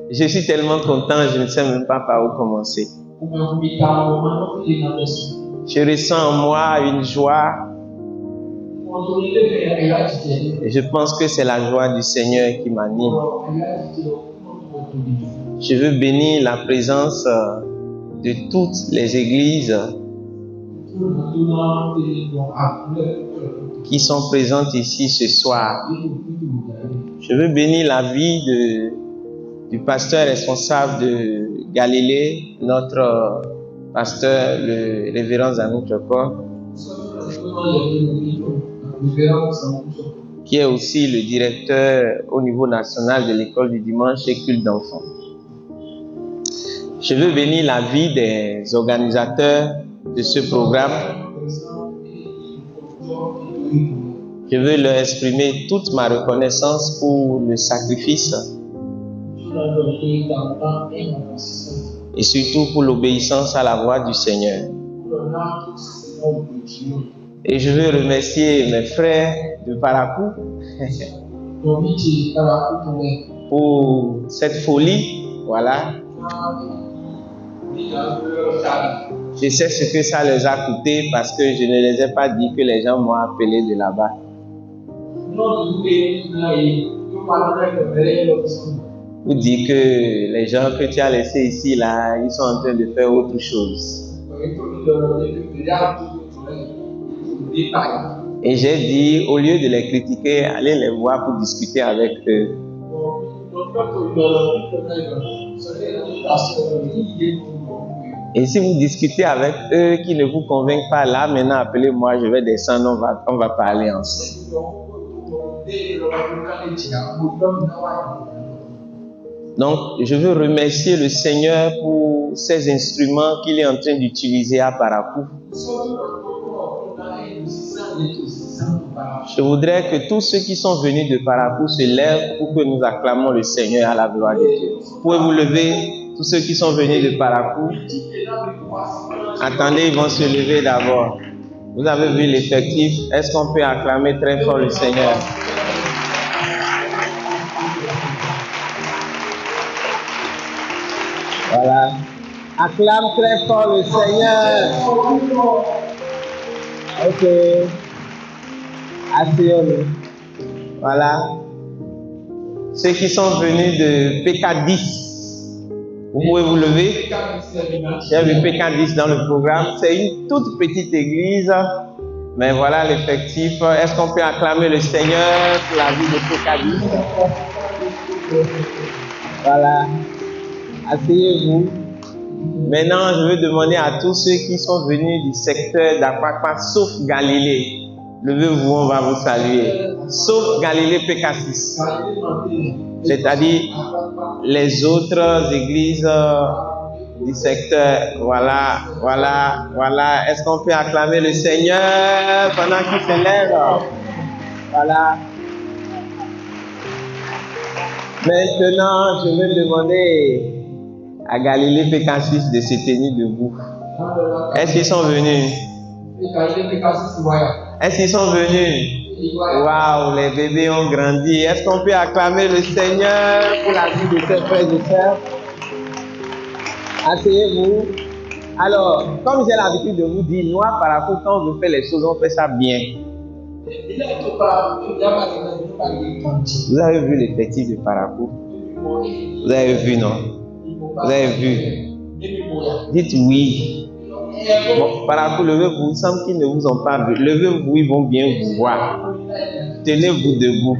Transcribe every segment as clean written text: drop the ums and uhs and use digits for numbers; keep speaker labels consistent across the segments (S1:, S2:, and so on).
S1: Je suis tellement content, je ne sais même pas par où commencer. Je ressens en moi une joie. Je pense que c'est la joie du Seigneur qui m'anime. Je veux bénir la présence de toutes les églises qui sont présentes ici ce soir. Je veux bénir la vie du pasteur responsable de Galilée, notre pasteur, le révérend Zanou Choko, qui est aussi le directeur au niveau national de l'école du dimanche et culte d'enfants. Je veux bénir la vie des organisateurs de ce programme. Je veux leur exprimer toute ma reconnaissance pour le sacrifice et surtout pour l'obéissance à la voix du Seigneur. Et je veux remercier mes frères de Parakou pour cette folie. Voilà. Je sais ce que ça les a coûté parce que je ne les ai pas dit que les gens m'ont appelé de là-bas. Vous dites que les gens que tu as laissés ici, là, ils sont en train de faire autre chose. Et j'ai dit, au lieu de les critiquer, allez les voir pour discuter avec eux. Et si vous discutez avec eux qui ne vous convainquent pas, là, maintenant, appelez-moi, je vais descendre, on va parler ensemble. Donc, je veux remercier le Seigneur pour ces instruments qu'il est en train d'utiliser à Parakou. Je voudrais que tous ceux qui sont venus de Parakou se lèvent pour que nous acclamons le Seigneur à la gloire de Dieu. Pouvez-vous lever, tous ceux qui sont venus de Parakou? Attendez, ils vont se lever d'abord. Vous avez vu l'effectif. Est-ce qu'on peut acclamer très fort le Seigneur? Voilà. Acclame très fort le Seigneur. Ok. Asseyons-nous. Voilà. Ceux qui sont venus de PK10, vous pouvez vous lever. J'ai vu PK10 dans le programme. C'est une toute petite église, mais voilà l'effectif. Est-ce qu'on peut acclamer le Seigneur pour la vie de PK10? Voilà. Asseyez-vous. Maintenant, je veux demander à tous ceux qui sont venus du secteur d'Akwakwa, sauf Galilée. Levez-vous, on va vous saluer. Sauf Galilée PK6. C'est-à-dire les autres églises du secteur. Voilà, voilà, voilà. Est-ce qu'on peut acclamer le Seigneur pendant qu'il se lève? Voilà. Maintenant, je vais demander à Galilée PK6 de se tenir debout. Est-ce qu'ils sont venus? Est-ce qu'ils sont venus? Waouh, les bébés ont grandi. Est-ce qu'on peut acclamer le Seigneur pour la vie de ses frères et sœurs? Asseyez-vous. Alors, comme j'ai l'habitude de vous dire, nous à Parakou, quand on veut faire les choses, on fait ça bien. Vous avez vu l'effectif de Parakou? Vous avez vu, non? Vous avez vu? Dites oui. Bon, Parakou, levez-vous. Il semble qu'ils ne vous ont pas vu. Levez-vous, ils vont bien vous voir. Tenez-vous debout.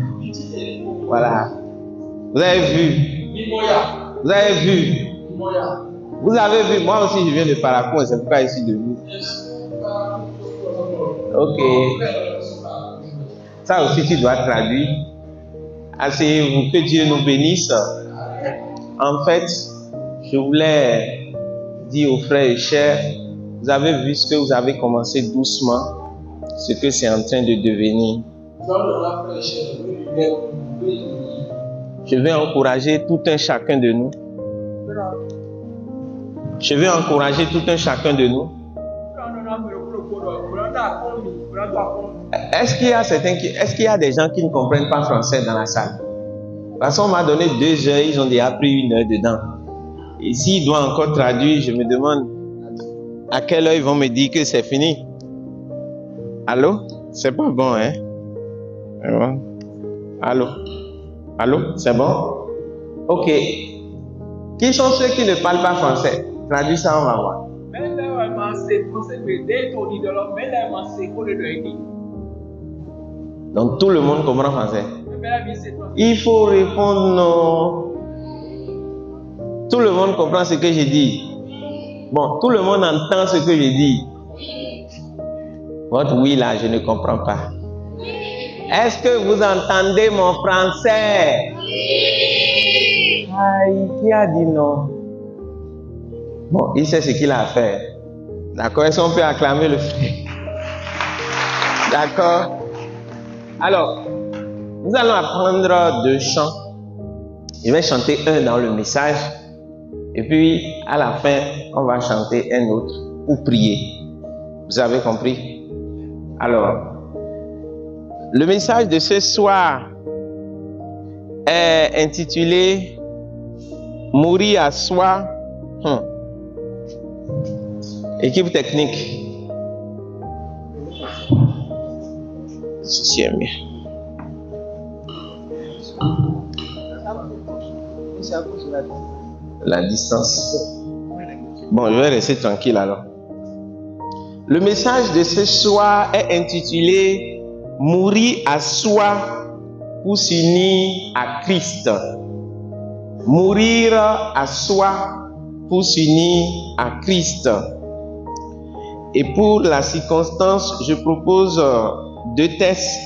S1: Voilà. Vous avez vu? Vous avez vu? Vous avez vu? Moi aussi, je viens de Parakou, c'est pourquoi je suis debout. Ok. Ça aussi, tu dois traduire. Asseyez-vous, que Dieu nous bénisse. En fait, je voulais dire aux frères et chers, vous avez vu ce que vous avez commencé doucement, ce que c'est en train de devenir. Je vais encourager tout un chacun de nous. Je vais encourager tout un chacun de nous. Est-ce qu'il y a des gens qui ne comprennent pas français dans la salle? toute façon, on m'a donné 2 heures, ils ont déjà pris 1 heure dedans. Et s'il doit encore traduire, je me demande à quelle heure ils vont me dire que c'est fini. Allô? C'est pas bon, hein? Allô? Allô? C'est bon? Ok. Qui sont ceux qui ne parlent pas français? Traduis ça, on va voir. Donc tout le monde comprend français. Il faut répondre non. Tout le monde comprend ce que je dis. Bon, tout le monde entend ce que je dis. Votre oui là, je ne comprends pas. Est-ce que vous entendez mon français? Aïe, qui a dit non? Bon, il sait ce qu'il a à faire. D'accord? Est-ce qu'on peut acclamer le frère? D'accord? Alors, nous allons apprendre 2 chants. Je vais chanter un dans le message. Et puis, à la fin, on va chanter un autre pour prier. Vous avez compris? Alors, le message de ce soir est intitulé « Mourir à soi ». Équipe technique. Ceci est mieux. La distance. Bon, je vais rester tranquille alors. Le message de ce soir est intitulé « Mourir à soi pour s'unir à Christ ». Mourir à soi pour s'unir à Christ. Et pour la circonstance, je propose 2 textes.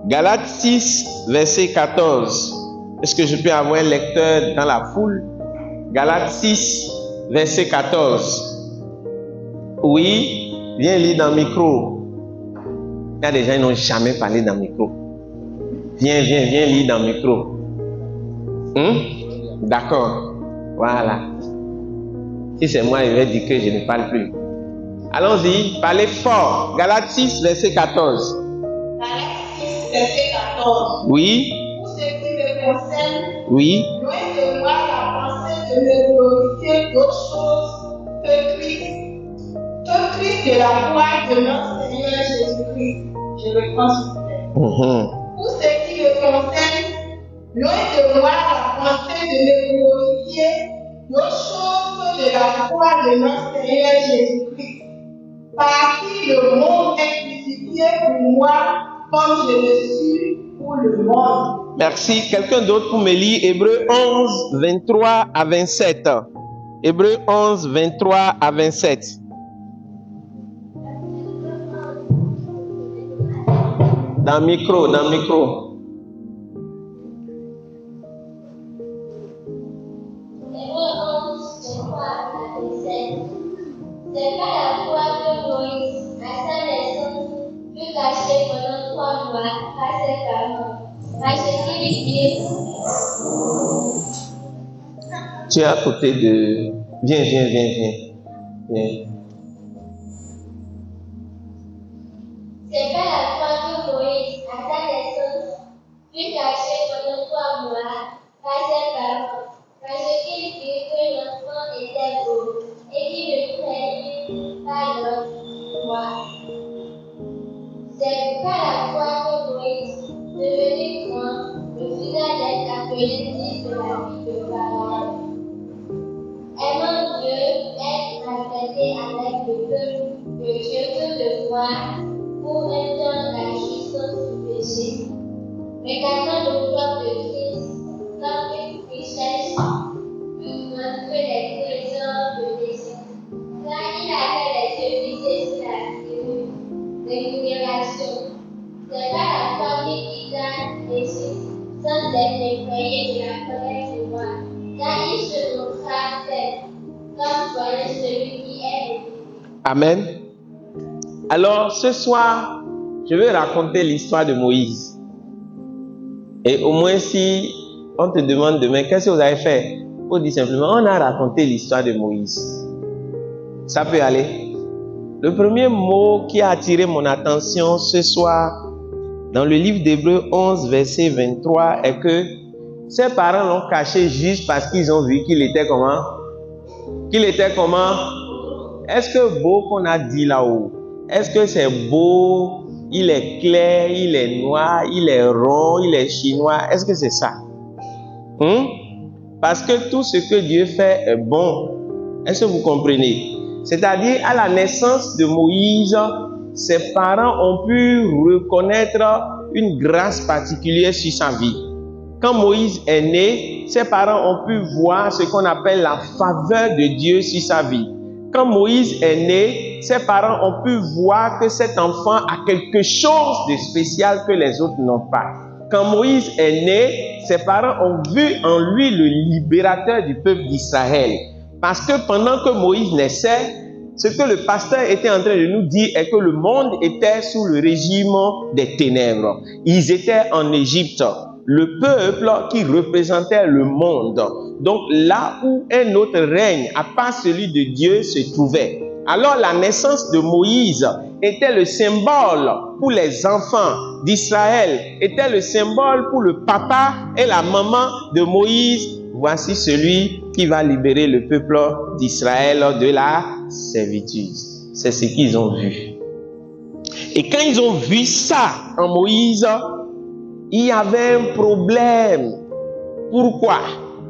S1: Galates 6, verset 14. Est-ce que je peux avoir un lecteur dans la foule? Galates 6, verset 14. Oui, viens lire dans le micro. Il y a des gens qui n'ont jamais parlé dans le micro. Viens lire dans le micro. D'accord. Voilà. Si c'est moi, je vais dire que je ne parle plus. Allons-y, parlez fort. Galates 6, verset 14.
S2: Galates 6, verset 14.
S1: Oui.
S2: Pour ce qui me concerne,
S1: Oui.
S2: loin de moi la pensée de me glorifier d'autre chose que Christ de la gloire de notre Seigneur Jésus-Christ. Je le prends s'il vous plaît. Pour ce qui me concerne, loin de moi la pensée de me glorifier d'autre chose que de la gloire de notre Seigneur Jésus-Christ, par qui le monde est crucifié pour moi comme je le suis pour le monde.
S1: Merci. Quelqu'un d'autre pour me lire Hébreux 11, 23 à 27. Hébreux 11, 23 à 27. Dans le micro, dans le micro.
S3: C'est pas la foi que Moïse, à sa naissance, fut caché pendant 3 mois à ses parents. Parce qu'il dit.
S1: Tu es à côté de. Viens.
S3: C'est pas la foi que Moïse, à sa naissance, fut caché pendant 3 mois à ses parents. Parce qu'il dit que l'enfant était beau et qu'il ne craignit pas leur foi. C'est pas la foi que Moïse, devenu grand, refusa d'être appelé fils de la vie de Pharaon. Aimant Dieu, être maltraité avec le peuple de Dieu que de voir pour un temps la jouissance du péché. Regardant le corps de Christ comme une richesse plus grande que les trésors de dessin. Car il avait les yeux fixés sur la rémunération. C'est pas la foi qui quitta l'Égypte sans être effrayé de la colère du roi. Car il se montra faible, comme voyant celui qui est.
S1: Amen. Alors, ce soir, je vais raconter l'histoire de Moïse. Et au moins, si on te demande demain, qu'est-ce que vous avez fait? Il faut dire simplement, on a raconté l'histoire de Moïse. Ça peut aller. Le premier mot qui a attiré mon attention ce soir, dans le livre d'Hébreux 11, verset 23, est que Ses parents l'ont caché juste parce qu'ils ont vu qu'il était comment? Qu'il était comment? Est-ce que beau qu'on a dit là-haut? Est-ce que c'est beau? Il est clair, il est noir, il est rond, il est chinois. Est-ce que c'est ça? Parce que tout ce que Dieu fait est bon. Est-ce que vous comprenez? C'est-à-dire, à la naissance de Moïse, ses parents ont pu reconnaître une grâce particulière sur sa vie. Quand Moïse est né, ses parents ont pu voir ce qu'on appelle la faveur de Dieu sur sa vie. Quand Moïse est né, ses parents ont pu voir que cet enfant a quelque chose de spécial que les autres n'ont pas. Quand Moïse est né, ses parents ont vu en lui le libérateur du peuple d'Israël. Parce que pendant que Moïse naissait, ce que le pasteur était en train de nous dire est que le monde était sous le régime des ténèbres. Ils étaient en Égypte, le peuple qui représentait le monde. Donc là où un autre règne, à part celui de Dieu, se trouvait. Alors la naissance de Moïse était le symbole pour les enfants d'Israël, était le symbole pour le papa et la maman de Moïse. Voici celui qui va libérer le peuple d'Israël de la servitude. C'est ce qu'ils ont vu. Et quand ils ont vu ça en Moïse, il y avait un problème. Pourquoi?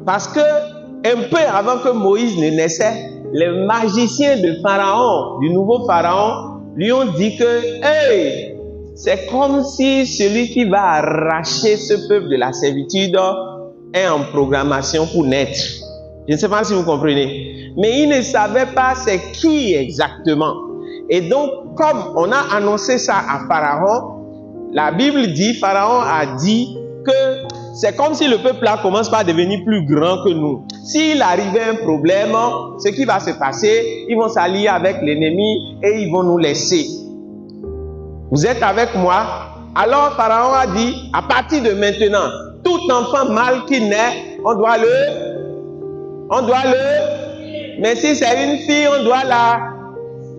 S1: Parce que un peu avant que Moïse ne naissait, les magiciens de Pharaon, du nouveau Pharaon, lui ont dit que hey, c'est comme si celui qui va arracher ce peuple de la servitude est en programmation pour naître. Je ne sais pas si vous comprenez. Mais ils ne savaient pas c'est qui exactement. Et donc, comme on a annoncé ça à Pharaon, la Bible dit, Pharaon a dit que c'est comme si le peuple là commence par devenir plus grand que nous. S'il arrivait un problème, ce qui va se passer, ils vont s'allier avec l'ennemi et ils vont nous laisser. Vous êtes avec moi? Alors Pharaon a dit, à partir de maintenant, tout enfant mâle qui naît, on doit le... Mais si c'est une fille, on doit la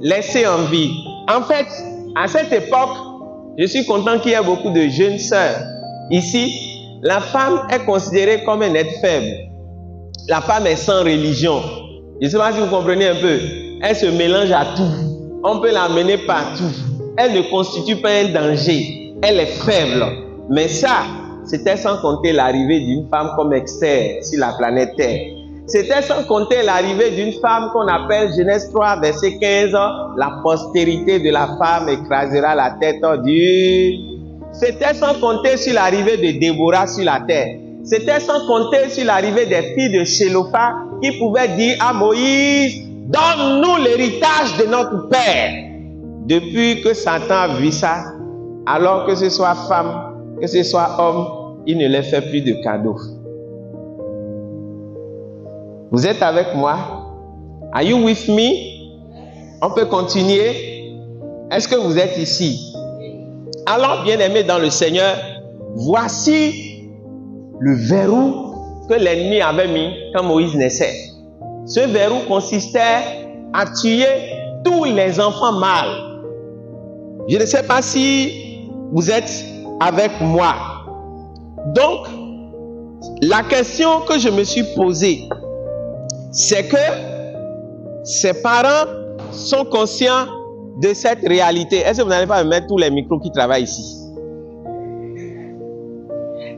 S1: laisser en vie. En fait, à cette époque, je suis content qu'il y ait beaucoup de jeunes sœurs. Ici, la femme est considérée comme un être faible. La femme est sans religion. Je ne sais pas si vous comprenez un peu. Elle se mélange à tout. On peut l'amener partout. Elle ne constitue pas un danger. Elle est faible. Mais ça, c'était sans compter l'arrivée d'une femme comme Esther sur la planète Terre. C'était sans compter l'arrivée d'une femme qu'on appelle Genèse 3, verset 15. La postérité de la femme écrasera la tête du... C'était sans compter sur l'arrivée de Déborah sur la terre. C'était sans compter sur l'arrivée des filles de Shélopha qui pouvaient dire à Moïse, donne-nous l'héritage de notre père. Depuis que Satan a vu ça, alors que ce soit femme, que ce soit homme, il ne leur fait plus de cadeaux. Vous êtes avec moi? Are you with me? On peut continuer? Est-ce que vous êtes ici? Alors, bien-aimés dans le Seigneur, voici le verrou que l'ennemi avait mis quand Moïse naissait. Ce verrou consistait à tuer tous les enfants mâles. Je ne sais pas si vous êtes avec moi. Donc, la question que je me suis posée, c'est que ses parents sont conscients de cette réalité. Est-ce que vous n'allez pas me mettre tous les micros qui travaillent ici?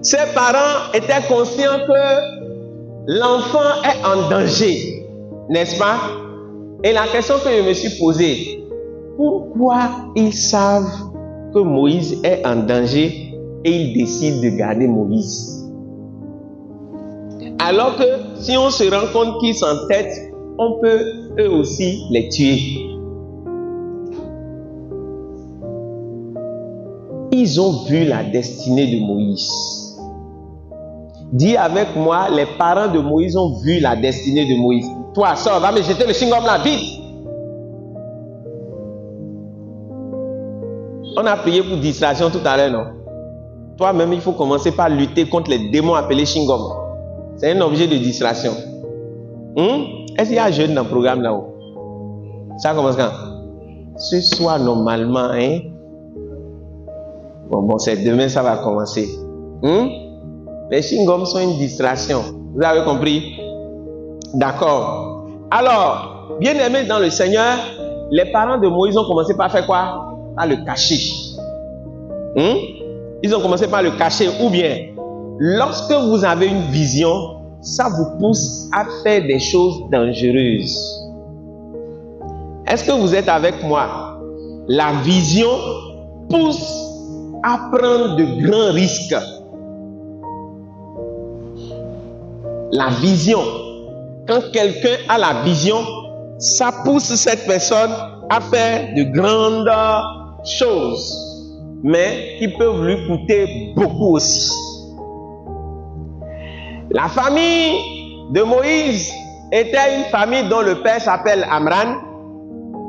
S1: Ses parents étaient conscients que l'enfant est en danger, n'est-ce pas? Et la question que je me suis posée, pourquoi ils savent que Moïse est en danger et ils décident de garder Moïse? Alors que si on se rend compte qu'ils s'entêtent, on peut eux aussi les tuer. Ils ont vu la destinée de Moïse. Dis avec moi, les parents de Moïse ont vu la destinée de Moïse. Toi, sors, va me jeter le chewing-gum là, vite. On a prié pour distraction tout à l'heure, non? Toi-même, il faut commencer par lutter contre les démons appelés chewing-gum. C'est un objet de distraction. Est-ce qu'il y a un jeune dans le programme là-haut? Ça commence quand? Ce soir, normalement, hein? Bon, c'est demain, ça va commencer. Les chewing-gums sont une distraction. Vous avez compris? D'accord. Alors, bien aimés dans le Seigneur, les parents de Moïse ont commencé par faire quoi? Par le cacher. Ils ont commencé par le cacher. Ou bien, lorsque vous avez une vision, ça vous pousse à faire des choses dangereuses. Est-ce que vous êtes avec moi? La vision pousse à prendre de grands risques. La vision. Quand quelqu'un a la vision, ça pousse cette personne à faire de grandes choses, mais qui peuvent lui coûter beaucoup aussi. La famille de Moïse était une famille dont le père s'appelle Amram,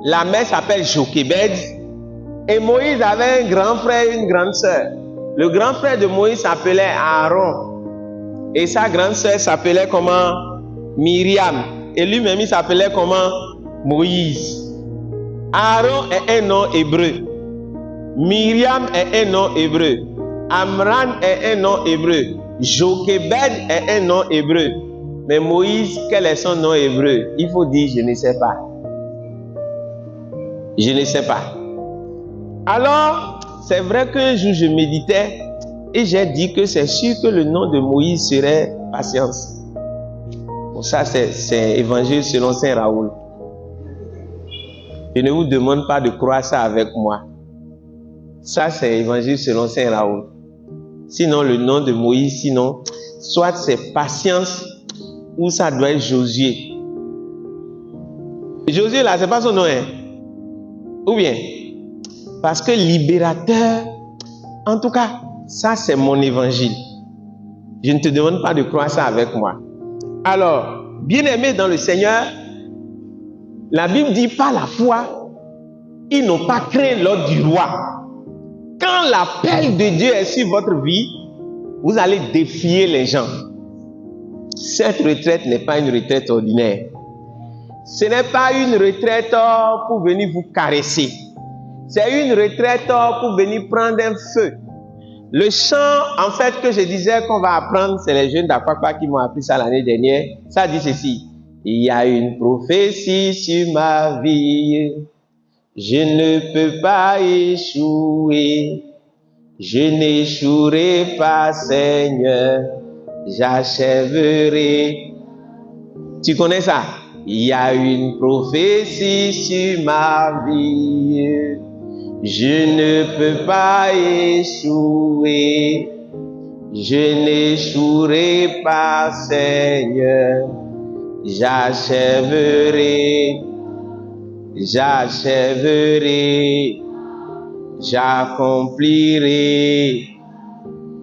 S1: la mère s'appelle Jochébed, et Moïse avait un grand frère et une grande sœur. Le grand frère de Moïse s'appelait Aaron, et sa grande sœur s'appelait comment? Myriam. Et lui-même il s'appelait comment? Moïse. Aaron est un nom hébreu. Myriam est un nom hébreu. Amram est un nom hébreu. Jochébed est un nom hébreu. Mais Moïse, quel est son nom hébreu? Il faut dire, je ne sais pas. Je ne sais pas. Alors, c'est vrai qu'un jour je méditais et j'ai dit que c'est sûr que le nom de Moïse serait patience. Bon, ça, c'est évangile selon Saint Raoul. Je ne vous demande pas de croire ça avec moi. Ça, c'est évangile selon Saint Raoul. Sinon, le nom de Moïse, sinon, soit c'est patience ou ça doit être Josué. Josué, là, c'est pas son nom, hein? Ou bien, parce que libérateur, en tout cas, ça, c'est mon évangile. Je ne te demande pas de croire ça avec moi. Alors, bien-aimés dans le Seigneur, la Bible dit par la foi, ils n'ont pas craint l'ordre du roi. Quand l'appel de Dieu est sur votre vie, vous allez défier les gens. Cette retraite n'est pas une retraite ordinaire. Ce n'est pas une retraite pour venir vous caresser. C'est une retraite pour venir prendre un feu. Le chant, en fait, que je disais qu'on va apprendre, c'est les jeunes d'Akwakwa qui m'ont appris ça l'année dernière. Ça dit ceci. Il y a une prophétie sur ma vie. Je ne peux pas échouer. Je n'échouerai pas, Seigneur. J'achèverai. Tu connais ça? Il y a une prophétie sur ma vie. Je ne peux pas échouer. Je n'échouerai pas, Seigneur. J'achèverai. J'achèverai. J'accomplirai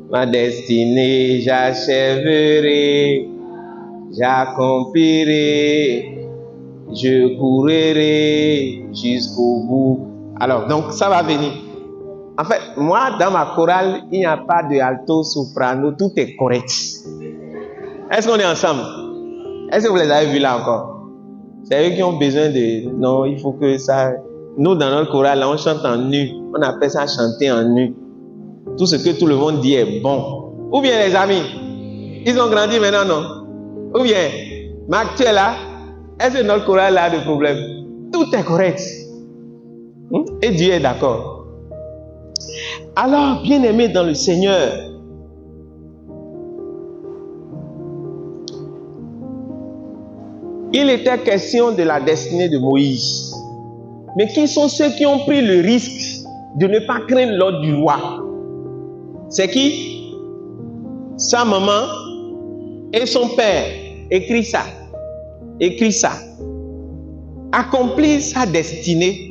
S1: ma destinée. J'achèverai. J'accomplirai. Je courrai jusqu'au bout. Alors, donc, ça va venir. En fait, moi, dans ma chorale, il n'y a pas de alto, soprano, tout est correct. Est-ce qu'on est ensemble? Est-ce que vous les avez vus là encore? C'est eux qui ont besoin de... Non, il faut que ça... Nous, dans notre chorale, là, on chante en nu. On appelle ça chanter en nu. Tout ce que tout le monde dit est bon. Ou bien, les amis, ils ont grandi maintenant, non? Ou bien, Marc, tu es là? Est-ce que notre chorale a de problème? Tout est correct. Et Dieu est d'accord. Alors, bien-aimés dans le Seigneur, il était question de la destinée de Moïse. Mais qui sont ceux qui ont pris le risque de ne pas craindre l'ordre du roi? C'est qui? Sa maman et son père. Écris ça. Écris ça. Accomplir sa destinée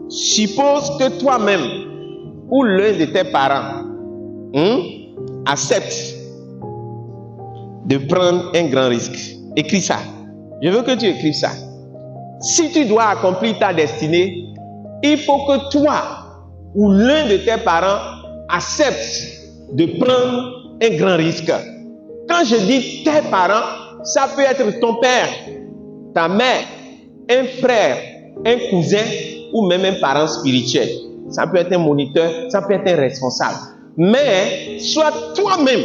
S1: suppose que toi-même ou l'un de tes parents accepte de prendre un grand risque. Écris ça. Je veux que tu écrives ça. Si tu dois accomplir ta destinée, il faut que toi ou l'un de tes parents accepte de prendre un grand risque. Quand je dis tes parents, ça peut être ton père, ta mère, un frère, un cousin ou même un parent spirituel. Ça peut être un moniteur, ça peut être un responsable. Mais sois toi-même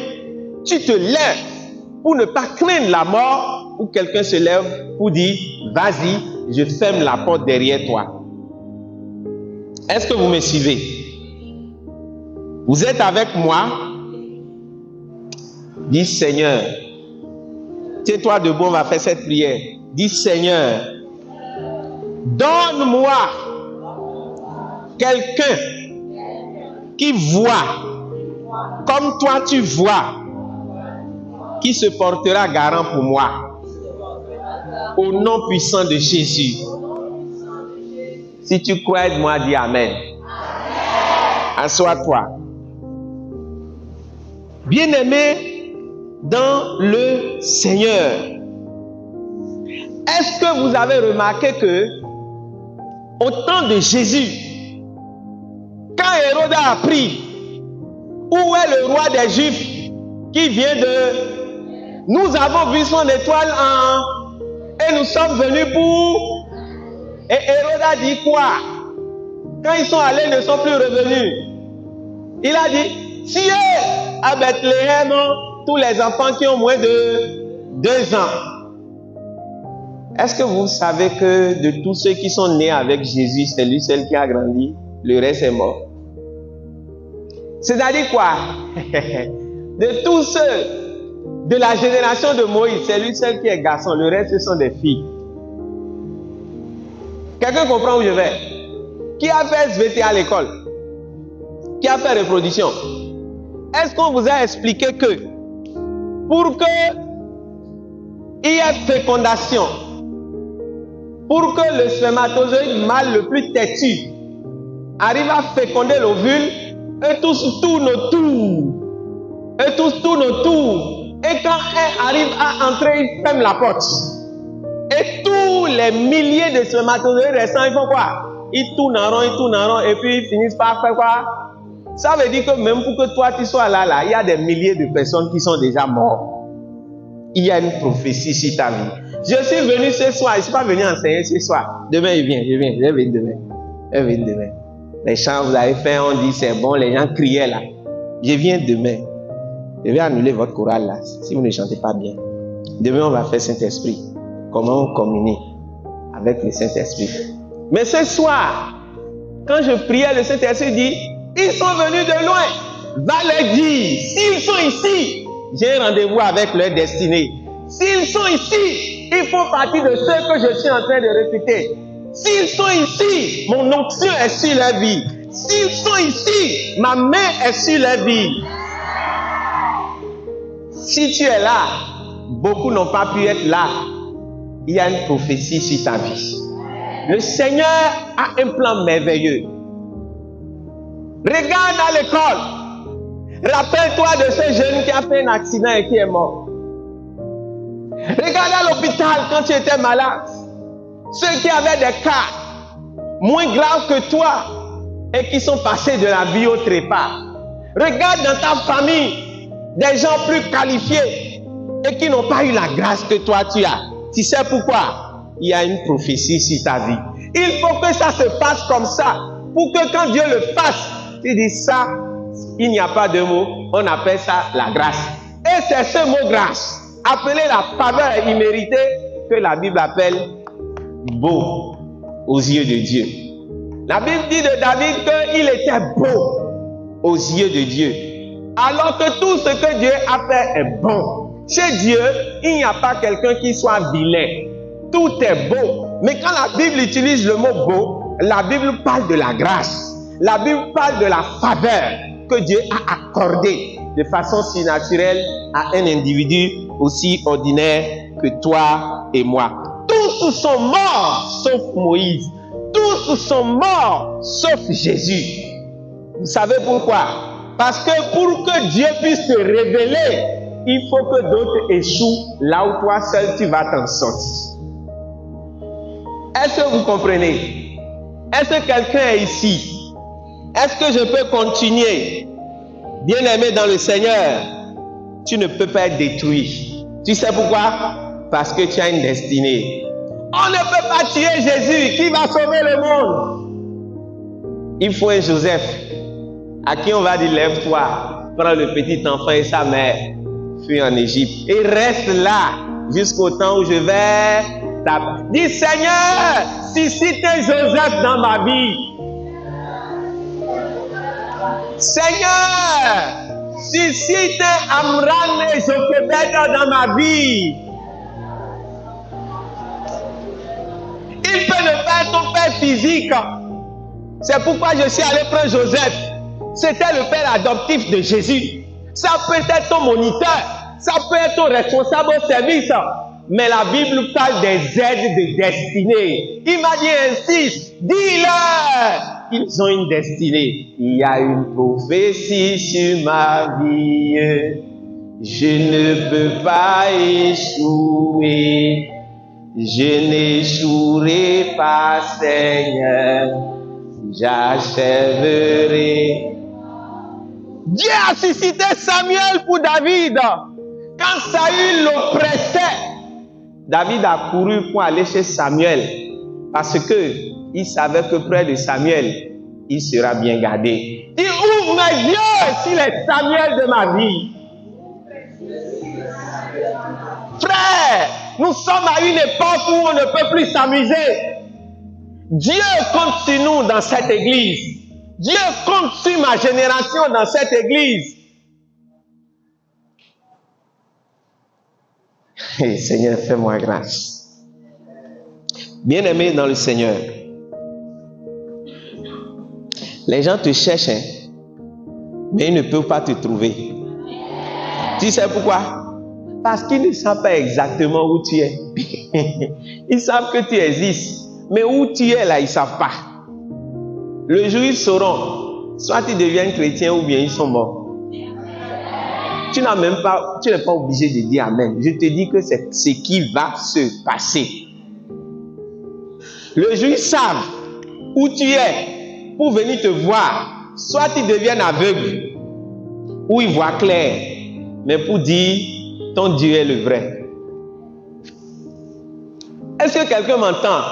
S1: tu te lèves pour ne pas craindre la mort, ou quelqu'un se lève pour dire, vas-y, je ferme la porte derrière toi. Est-ce que vous me suivez? Vous êtes avec moi? Dis Seigneur, tiens-toi debout, on va faire cette prière. Dis Seigneur, donne-moi quelqu'un qui voit comme toi tu vois, qui se portera garant pour moi. Au nom puissant de Jésus. Si tu crois, aide-moi, dis Amen. Assois-toi. Bien-aimés dans le Seigneur, est-ce que vous avez remarqué que au temps de Jésus, quand Hérode a appris où est le roi des Juifs qui vient de... Nous avons vu son étoile et nous sommes venus pour... Et Hérode a dit quoi? Quand ils sont allés, ils ne sont plus revenus. Il a dit, si à Bethléem, tous les enfants qui ont moins de 2 ans. Est-ce que vous savez que de tous ceux qui sont nés avec Jésus, c'est lui seul qui a grandi, le reste est mort? C'est-à-dire quoi? De tous ceux de la génération de Moïse, c'est lui seul qui est garçon, le reste ce sont des filles. Quelqu'un comprend où je vais? Qui a fait SVT à l'école? Qui a fait reproduction? Est-ce qu'on vous a expliqué que pour que il y ait fécondation, pour que le spermatozoïde mâle le plus têtu arrive à féconder l'ovule, et tous tournent autour. Et tous tournent autour. Et quand elle arrive à entrer, il ferme la porte. Et tous les milliers de spermatozoïdes restants, ils font quoi? Ils tournent en rond, et puis ils finissent par faire quoi? Ça veut dire que même pour que toi tu sois là, il y a des milliers de personnes qui sont déjà mortes. Il y a une prophétie sur ta vie. Je suis venu ce soir, je ne suis pas venu enseigner ce soir. Demain, je viens demain. Les chants vous avez fait, on dit c'est bon, les gens criaient là. Je viens demain. Je vais annuler votre chorale là, si vous ne chantez pas bien. Demain, on va faire Saint-Esprit. Comment on communie avec le Saint-Esprit. Mais ce soir, quand je priais, le Saint-Esprit dit, ils sont venus de loin. Va leur dire, s'ils sont ici, j'ai un rendez-vous avec leur destinée. S'ils sont ici, ils font partie de ceux que je suis en train de recruter. S'ils sont ici, mon onction est sur leur vie. S'ils sont ici, ma main est sur leur vie. Si tu es là, beaucoup n'ont pas pu être là. Il y a une prophétie sur ta vie. Le Seigneur a un plan merveilleux. Regarde à l'école. Rappelle-toi de ce jeune qui a fait un accident et qui est mort. Regarde à l'hôpital quand tu étais malade. Ceux qui avaient des cas moins graves que toi et qui sont passés de la vie au trépas. Regarde dans ta famille des gens plus qualifiés et qui n'ont pas eu la grâce que toi tu as. Tu sais pourquoi? Il y a une prophétie sur ta vie. Il faut que ça se passe comme ça. Pour que quand Dieu le fasse, tu dis ça, il n'y a pas de mot. On appelle ça la grâce. Et c'est ce mot grâce, appelé la faveur imméritée, que la Bible appelle beau aux yeux de Dieu. La Bible dit de David qu'il était beau aux yeux de Dieu. Alors que tout ce que Dieu a fait est bon. Chez Dieu, il n'y a pas quelqu'un qui soit vilain. Tout est beau. Mais quand la Bible utilise le mot beau, la Bible parle de la grâce. La Bible parle de la faveur que Dieu a accordée de façon surnaturelle à un individu aussi ordinaire que toi et moi. Tous sont morts sauf Moïse. Tous sont morts sauf Jésus. Vous savez pourquoi? Parce que pour que Dieu puisse se révéler, il faut que d'autres échouent là où toi seul tu vas t'en sortir. Est-ce que vous comprenez? Est-ce que quelqu'un est ici? Est-ce que je peux continuer? Bien-aimé dans le Seigneur, tu ne peux pas être détruit. Tu sais pourquoi? Parce que tu as une destinée. On ne peut pas tuer Jésus qui va sauver le monde. Il faut un Joseph à qui on va dire lève-toi, prends le petit enfant et sa mère, fuir en Égypte. Et reste là jusqu'au temps où je vais t'appeler. Dis Seigneur, suscite Joseph dans ma vie. Seigneur, suscite Amran et Jochebed dans ma vie. Il peut ne pas être ton père physique. C'est pourquoi je suis allé prendre Joseph. C'était le père adoptif de Jésus. Ça peut être ton moniteur. Ça peut être ton responsable au service. Mais la Bible parle des aides de destinée. Il m'a dit ainsi, dis-leur qu'ils ont une destinée. Il y a une prophétie sur ma vie. Je ne peux pas échouer. Je n'échouerai pas, Seigneur. J'achèverai. Dieu a suscité Samuel pour David. Quand Saül l'oppressait, David a couru pour aller chez Samuel parce que il savait que près de Samuel, il sera bien gardé. Il ouvre mes yeux sur les Samuel de ma vie. Frère, nous sommes à une époque où on ne peut plus s'amuser. Dieu compte sur nous dans cette église. Dieu compte sur ma génération dans cette église. Hey, Seigneur, fais-moi grâce. Bien-aimé dans le Seigneur, les gens te cherchent, hein, mais ils ne peuvent pas te trouver. Tu sais pourquoi? Parce qu'ils ne savent pas exactement où tu es. Ils savent que tu existes, mais où tu es là, ils ne savent pas. Le jour où ils sauront, soit ils deviennent chrétiens ou bien ils sont morts. Tu n'es pas obligé de dire Amen. Je te dis que c'est ce qui va se passer. Le jour où ils savent où tu es pour venir te voir, soit ils deviennent aveugles ou ils voient clair, mais pour dire ton Dieu est le vrai. Est-ce que quelqu'un m'entend?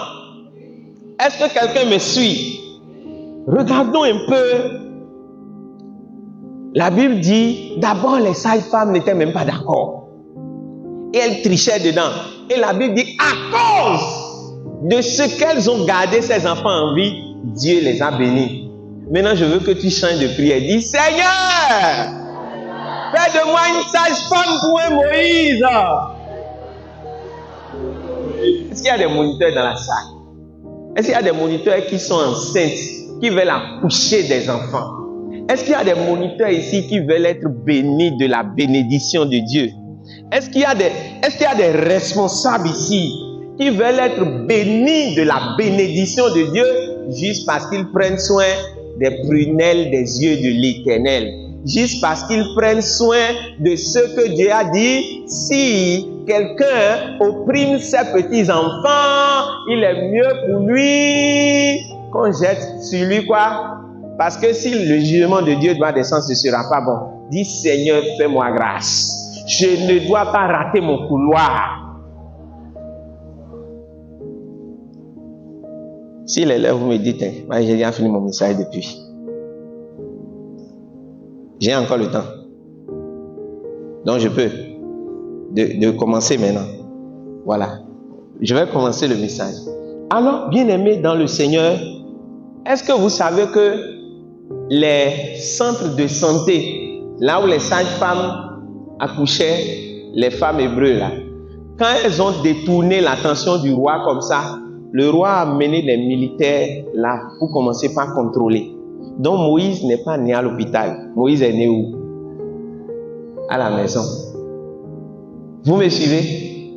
S1: Est-ce que quelqu'un me suit? Regardons un peu. La Bible dit, d'abord les sages-femmes n'étaient même pas d'accord. Et elles trichaient dedans. Et la Bible dit, à cause de ce qu'elles ont gardé ces enfants en vie, Dieu les a bénis. Maintenant, je veux que tu changes de prière. Dis, Seigneur, fais de moi une sage-femme pour un Moïse. Est-ce qu'il y a des moniteurs dans la salle? Est-ce qu'il y a des moniteurs qui sont enceintes, qui veulent accoucher des enfants? Est-ce qu'il y a des moniteurs ici qui veulent être bénis de la bénédiction de Dieu? Est-ce qu'il y a des responsables ici qui veulent être bénis de la bénédiction de Dieu juste parce qu'ils prennent soin des prunelles des yeux de l'Éternel? Juste parce qu'ils prennent soin de ce que Dieu a dit. Si quelqu'un opprime ses petits-enfants, il est mieux pour lui qu'on jette sur lui quoi? Parce que si le jugement de Dieu doit descendre, ce ne sera pas bon. Dis Seigneur, fais-moi grâce. Je ne dois pas rater mon couloir. Si les lèvres vous me dites, moi j'ai déjà fini mon message depuis. J'ai encore le temps. Donc je peux de commencer maintenant. Voilà. Je vais commencer le message. Alors, bien-aimés dans le Seigneur, est-ce que vous savez que les centres de santé, là où les sages-femmes accouchaient les femmes hébreues, là, quand elles ont détourné l'attention du roi comme ça, le roi a amené les militaires là pour commencer par contrôler. Donc Moïse n'est pas né à l'hôpital. Moïse est né où? À la maison. Vous me suivez?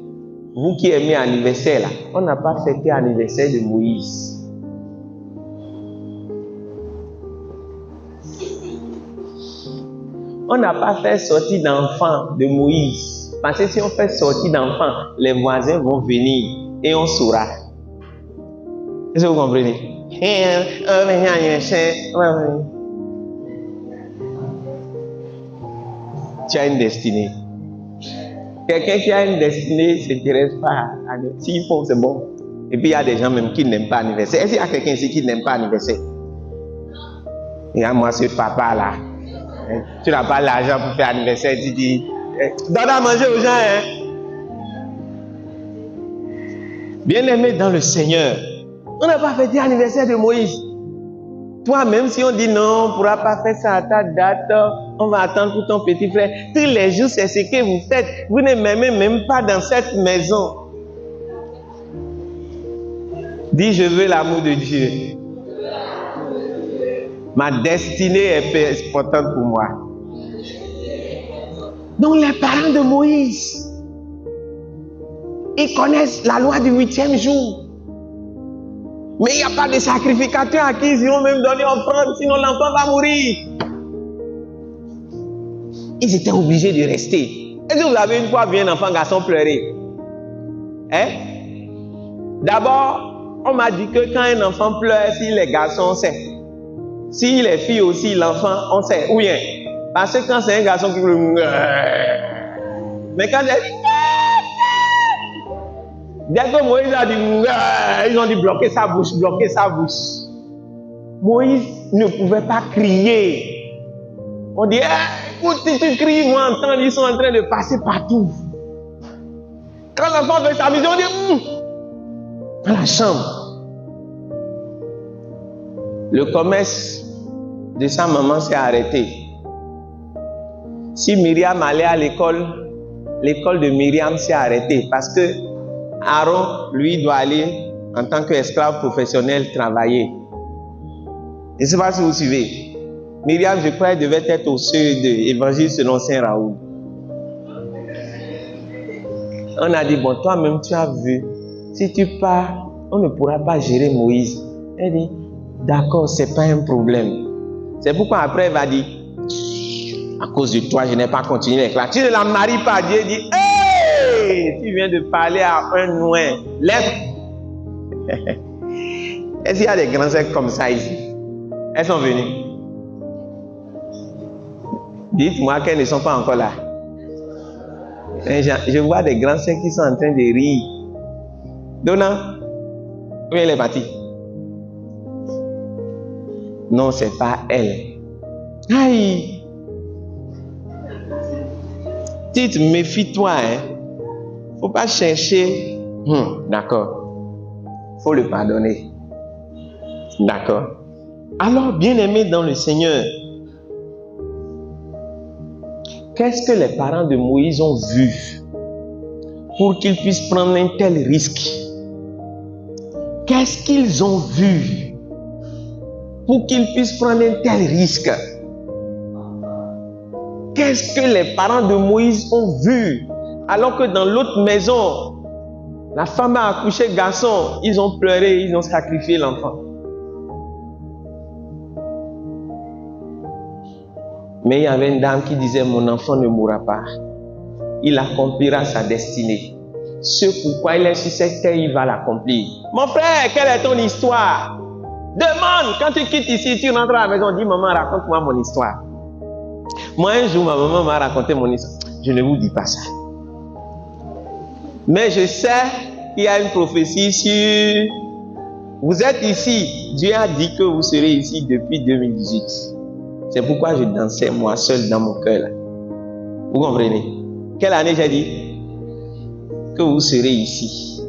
S1: Vous qui aimez anniversaire là, on n'a pas fêté l'anniversaire de Moïse. On n'a pas fait sortie d'enfants de Moïse. Parce que si on fait sortie d'enfants, les voisins vont venir et on saura. Est-ce que vous comprenez? Tu as une destinée. Quelqu'un qui a une destinée ne s'intéresse pas. S'il faut, c'est bon. Et puis il y a des gens même qui n'aiment pas l'anniversaire. Est-ce qu'il y a quelqu'un ici qui n'aime pas l'anniversaire? Il y a moi, ce papa là. Tu n'as pas l'argent pour faire anniversaire, tu dis, Donne à manger aux gens, hein. Bien-aimé dans le Seigneur, on n'a pas fêté l'anniversaire de Moïse. Toi, même si on dit non, on ne pourra pas faire ça à ta date, on va attendre pour ton petit frère. Tous les jours, c'est ce que vous faites. Vous ne m'aimez même pas dans cette maison. Dis, je veux l'amour de Dieu. Ma destinée est importante pour moi. Donc les parents de Moïse, ils connaissent la loi du 8e jour. Mais il n'y a pas de sacrificateur à qui ils iront même donner offrande, sinon l'enfant va mourir. Ils étaient obligés de rester. Est-ce que vous avez une fois vu un enfant garçon pleurer? Hein? D'abord, on m'a dit que quand un enfant pleure, s'il est garçon, on sait. S'il est fille aussi, l'enfant, on sait. Ou bien, parce que quand c'est un garçon qui pleure, mais quand c'est... Dès que Moïse a dit, ils ont dit bloquer sa bouche, bloquer sa bouche. Moïse ne pouvait pas crier. On dit, écoute, si tu cries, moi entends, ils sont en train de passer partout. Quand l'enfant veut s'amuser, on dit, dans la chambre. Le commerce de sa maman s'est arrêté. Si Myriam allait à l'école, l'école de Myriam s'est arrêtée parce que Aaron, lui, doit aller en tant qu'esclave professionnel travailler. Je ne sais pas si vous suivez. Myriam, je crois, elle devait être au seuil de l'évangile selon Saint Raoul. On a dit, bon, toi-même, tu as vu, si tu pars, on ne pourra pas gérer Moïse. Elle dit, d'accord, ce n'est pas un problème. C'est pourquoi après, elle va dire, à cause de toi, je n'ai pas continué les classes. Tu ne la maries pas, Dieu dit, hey, tu viens de parler à un noin. Lève. Est-ce qu'il y a des grands sectes comme ça ici? Elles sont venues. Dites-moi qu'elles ne sont pas encore là. Je vois des grands sectes qui sont en train de rire. Donna, où elle est partie? Non, c'est pas elle. Aïe! Dites, méfie-toi, hein. Faut pas chercher. D'accord. Faut le pardonner. D'accord. Alors, bien-aimé dans le Seigneur, qu'est-ce que les parents de Moïse ont vu pour qu'ils puissent prendre un tel risque? Qu'est-ce qu'ils ont vu pour qu'ils puissent prendre un tel risque? Qu'est-ce que les parents de Moïse ont vu alors que dans l'autre maison, la femme a accouché garçon, ils ont pleuré, ils ont sacrifié l'enfant. Mais il y avait une dame qui disait, mon enfant ne mourra pas. Il accomplira sa destinée. Ce pourquoi il est sur cette terre, il va l'accomplir. Mon frère, quelle est ton histoire? Demande, quand tu quittes ici, tu rentres à la maison, dis, maman, raconte-moi mon histoire. Moi, un jour, ma maman m'a raconté mon histoire. Je ne vous dis pas ça. Mais je sais qu'il y a une prophétie sur... Vous êtes ici. Dieu a dit que vous serez ici depuis 2018. C'est pourquoi je dansais moi seul dans mon cœur. Là. Vous comprenez? Quelle année j'ai dit que vous serez ici?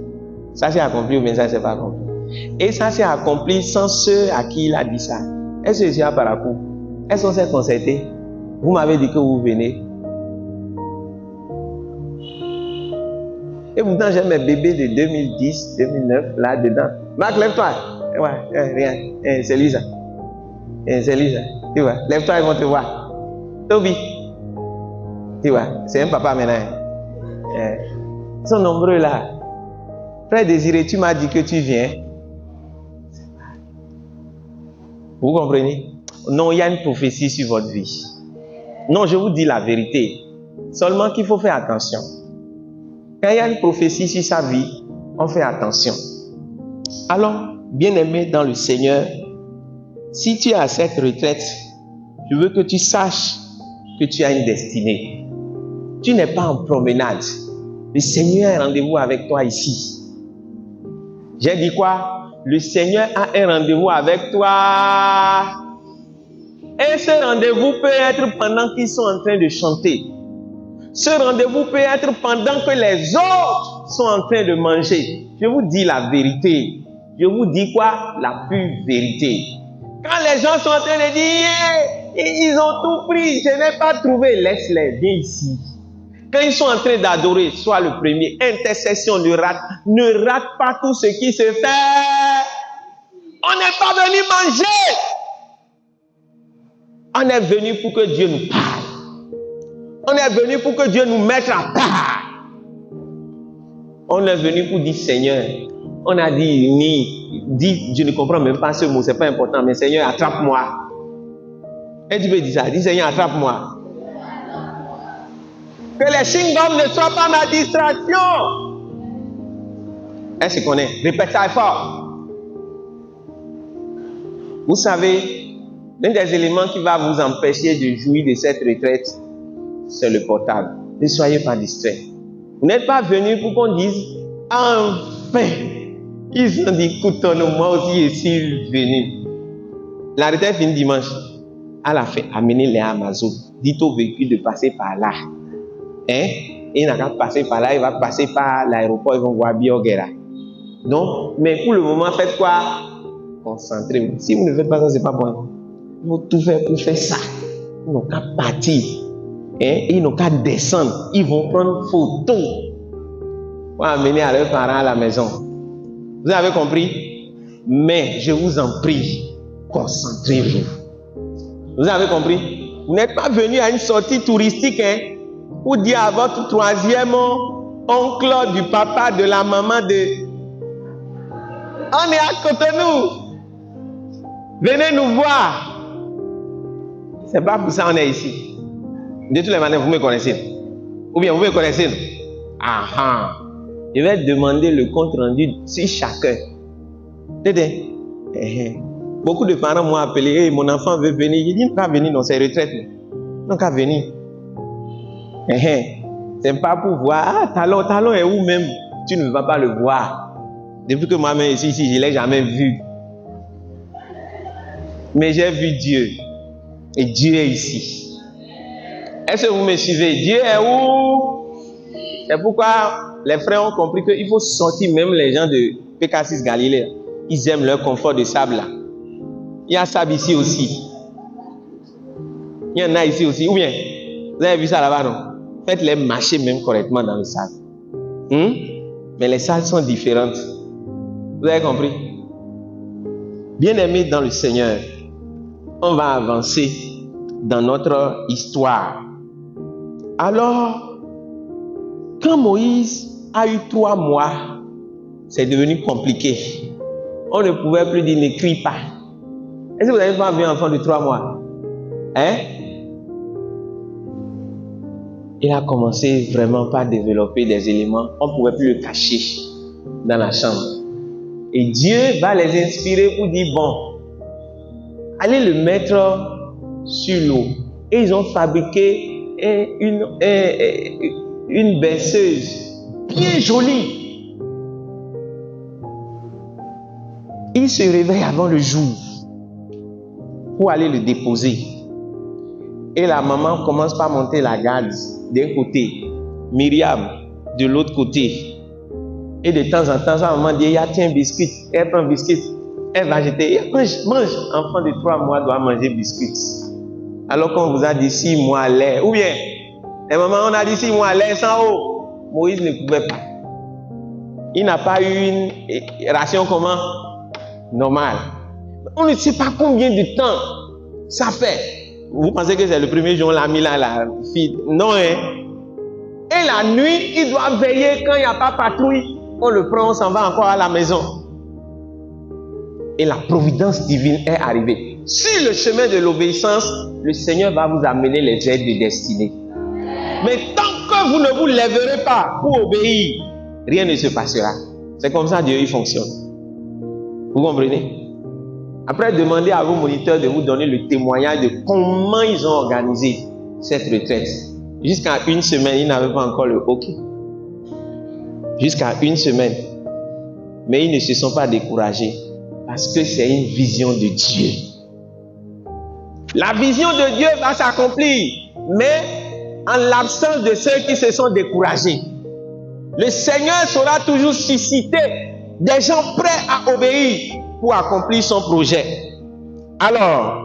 S1: Ça s'est accompli ou bien ça s'est pas accompli? Et ça s'est accompli sans ceux à qui il a dit ça. Est-ce que je suis à Paracou? Est-ce qu'on s'est concerté? Vous m'avez dit que vous venez. Et pourtant, j'ai mes bébés de 2010, 2009, là-dedans. Marc, lève-toi. Ouais, rien. C'est Lisa. C'est Lisa. Tu vois, lève-toi, ils vont te voir. Toby. Tu vois, c'est un papa maintenant. Ils sont nombreux là. Frère Désiré, tu m'as dit que tu viens. Vous comprenez? Non, il y a une prophétie sur votre vie. Non, je vous dis la vérité. Seulement qu'il faut faire attention. Quand il y a une prophétie sur sa vie, on fait attention. Alors, bien-aimé dans le Seigneur, si tu es à cette retraite, je veux que tu saches que tu as une destinée. Tu n'es pas en promenade. Le Seigneur a un rendez-vous avec toi ici. J'ai dit quoi? Le Seigneur a un rendez-vous avec toi. Et ce rendez-vous peut être pendant qu'ils sont en train de chanter. Ce rendez-vous peut être pendant que les autres sont en train de manger. Je vous dis la vérité. Je vous dis quoi? La pure vérité. Quand les gens sont en train de dire, ils ont tout pris, je n'ai pas trouvé, laisse-les, viens ici. Quand ils sont en train d'adorer, sois le premier. Intercession, ne rate pas tout ce qui se fait. On n'est pas venu manger. On est venu pour que Dieu nous parle. On est venu pour que Dieu nous mette à part. On est venu pour dire Seigneur. On a dit, je ne comprends même pas ce mot, c'est pas important, mais Seigneur, attrape-moi. Et tu peux dire ça, dis Seigneur, attrape-moi. Que les chewing-gums ne soient pas ma distraction. Est-ce qu'on est? Répète ça fort. Vous savez, l'un des éléments qui va vous empêcher de jouir de cette retraite, c'est le portable. Ne soyez pas distraits. Vous n'êtes pas venus pour qu'on dise, enfin, ils ont dit, écoute, moi aussi, je suis venu. La retraite finit dimanche. À la fin, amenez-les à Amazon. Dites au véhicule de passer par là. Hein? Il n'a qu'à passer par là, il va passer par l'aéroport, ils vont voir Biogera. Donc, mais pour le moment, faites quoi? Concentrez-vous. Si vous ne faites pas ça, c'est pas bon. Il faut tout faire pour faire ça. Ils n'ont qu'à partir. Hein? Ils n'ont qu'à descendre. Ils vont prendre photo pour amener à leurs parents à la maison. Vous avez compris? Mais je vous en prie, concentrez-vous. Vous avez compris? Vous n'êtes pas venu à une sortie touristique, hein, pour dire à votre troisième oncle, du papa, de la maman, de... On est à côté de nous. Venez nous voir. C'est pas pour ça qu'on est ici. De tous les matins, vous me connaissez. Ou bien vous me connaissez. Ah. Je vais demander le compte rendu sur chacun. Beaucoup de parents m'ont appelé, hey, mon enfant veut venir. J'ai dit, il ne va venir dans ses retraites. Il n'a qu'à venir. C'est pas pour voir, talon est où même? Tu ne vas pas le voir. Depuis que moi-même ici, je ne l'ai jamais vu. Mais j'ai vu Dieu. Et Dieu est ici. Est-ce que vous me suivez? Dieu est où? C'est pourquoi les frères ont compris qu'il faut sortir même les gens de PK6 Galilée. Ils aiment leur confort de sable là. Il y a sable ici aussi. Il y en a ici aussi. Ou bien, vous avez vu ça là-bas, non? Faites-les marcher même correctement dans le sable. Mais les salles sont différentes. Vous avez compris? Bien-aimés dans le Seigneur, on va avancer dans notre histoire. Alors, quand Moïse a eu 3 mois, c'est devenu compliqué. On ne pouvait plus dire ne crie pas. Est-ce que vous avez pas vu un enfant de 3 mois? Hein? Il a commencé vraiment par développer des éléments. On ne pouvait plus le cacher dans la chambre. Et Dieu va les inspirer pour dire, bon, allez le mettre sur l'eau. Et ils ont fabriqué une berceuse bien jolie. Il se réveille avant le jour pour aller le déposer. Et la maman commence par monter la garde d'un côté, Myriam de l'autre côté. Et de temps en temps, sa maman dit, tiens un biscuit. Elle prend un biscuit, elle va jeter. Mange. Enfant de 3 mois doit manger biscuit. Alors qu'on vous a dit 6 mois lait. Ou bien, les mamans, on a dit 6 mois lait sans eau. Moïse ne pouvait pas. Il n'a pas eu une ration comment? Normale. On ne sait pas combien de temps ça fait. Vous pensez que c'est le premier jour, on l'a mis là, la fille? Non, hein? Et la nuit, il doit veiller quand il n'y a pas patrouille. On le prend, on s'en va encore à la maison. Et la providence divine est arrivée. Sur le chemin de l'obéissance, le Seigneur va vous amener les aides de destinée. Mais tant que vous ne vous lèverez pas pour obéir, rien ne se passera. C'est comme ça Dieu il fonctionne. Vous comprenez? Après, demandez à vos moniteurs de vous donner le témoignage de comment ils ont organisé cette retraite. Jusqu'à 1 semaine, ils n'avaient pas encore le hockey. Jusqu'à 1 semaine. Mais ils ne se sont pas découragés. Parce que c'est une vision de Dieu. La vision de Dieu va s'accomplir. Mais en l'absence de ceux qui se sont découragés. Le Seigneur saura toujours susciter des gens prêts à obéir pour accomplir son projet. Alors,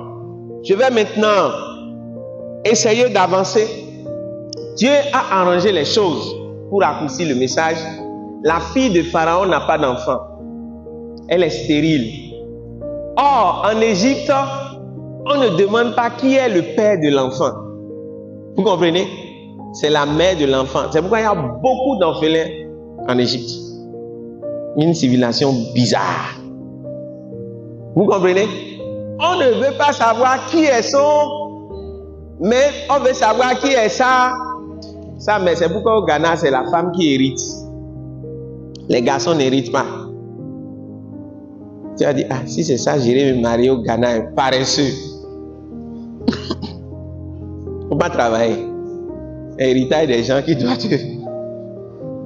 S1: je vais maintenant essayer d'avancer. Dieu a arrangé les choses pour raccourcir le message. La fille de Pharaon n'a pas d'enfant. Elle est stérile. Or, en Égypte, on ne demande pas qui est le père de l'enfant. Vous comprenez? C'est la mère de l'enfant. C'est pourquoi il y a beaucoup d'orphelins en Égypte. Une civilisation bizarre. Vous comprenez? On ne veut pas savoir qui est son, mais on veut savoir qui est ça. Ça, mais c'est pourquoi au Ghana, c'est la femme qui hérite. Les garçons n'héritent pas. Tu as dit, ah, si c'est ça, j'irai me marier au Ghana, paresseux. Il ne faut pas travailler. Héritage des gens qui doivent te...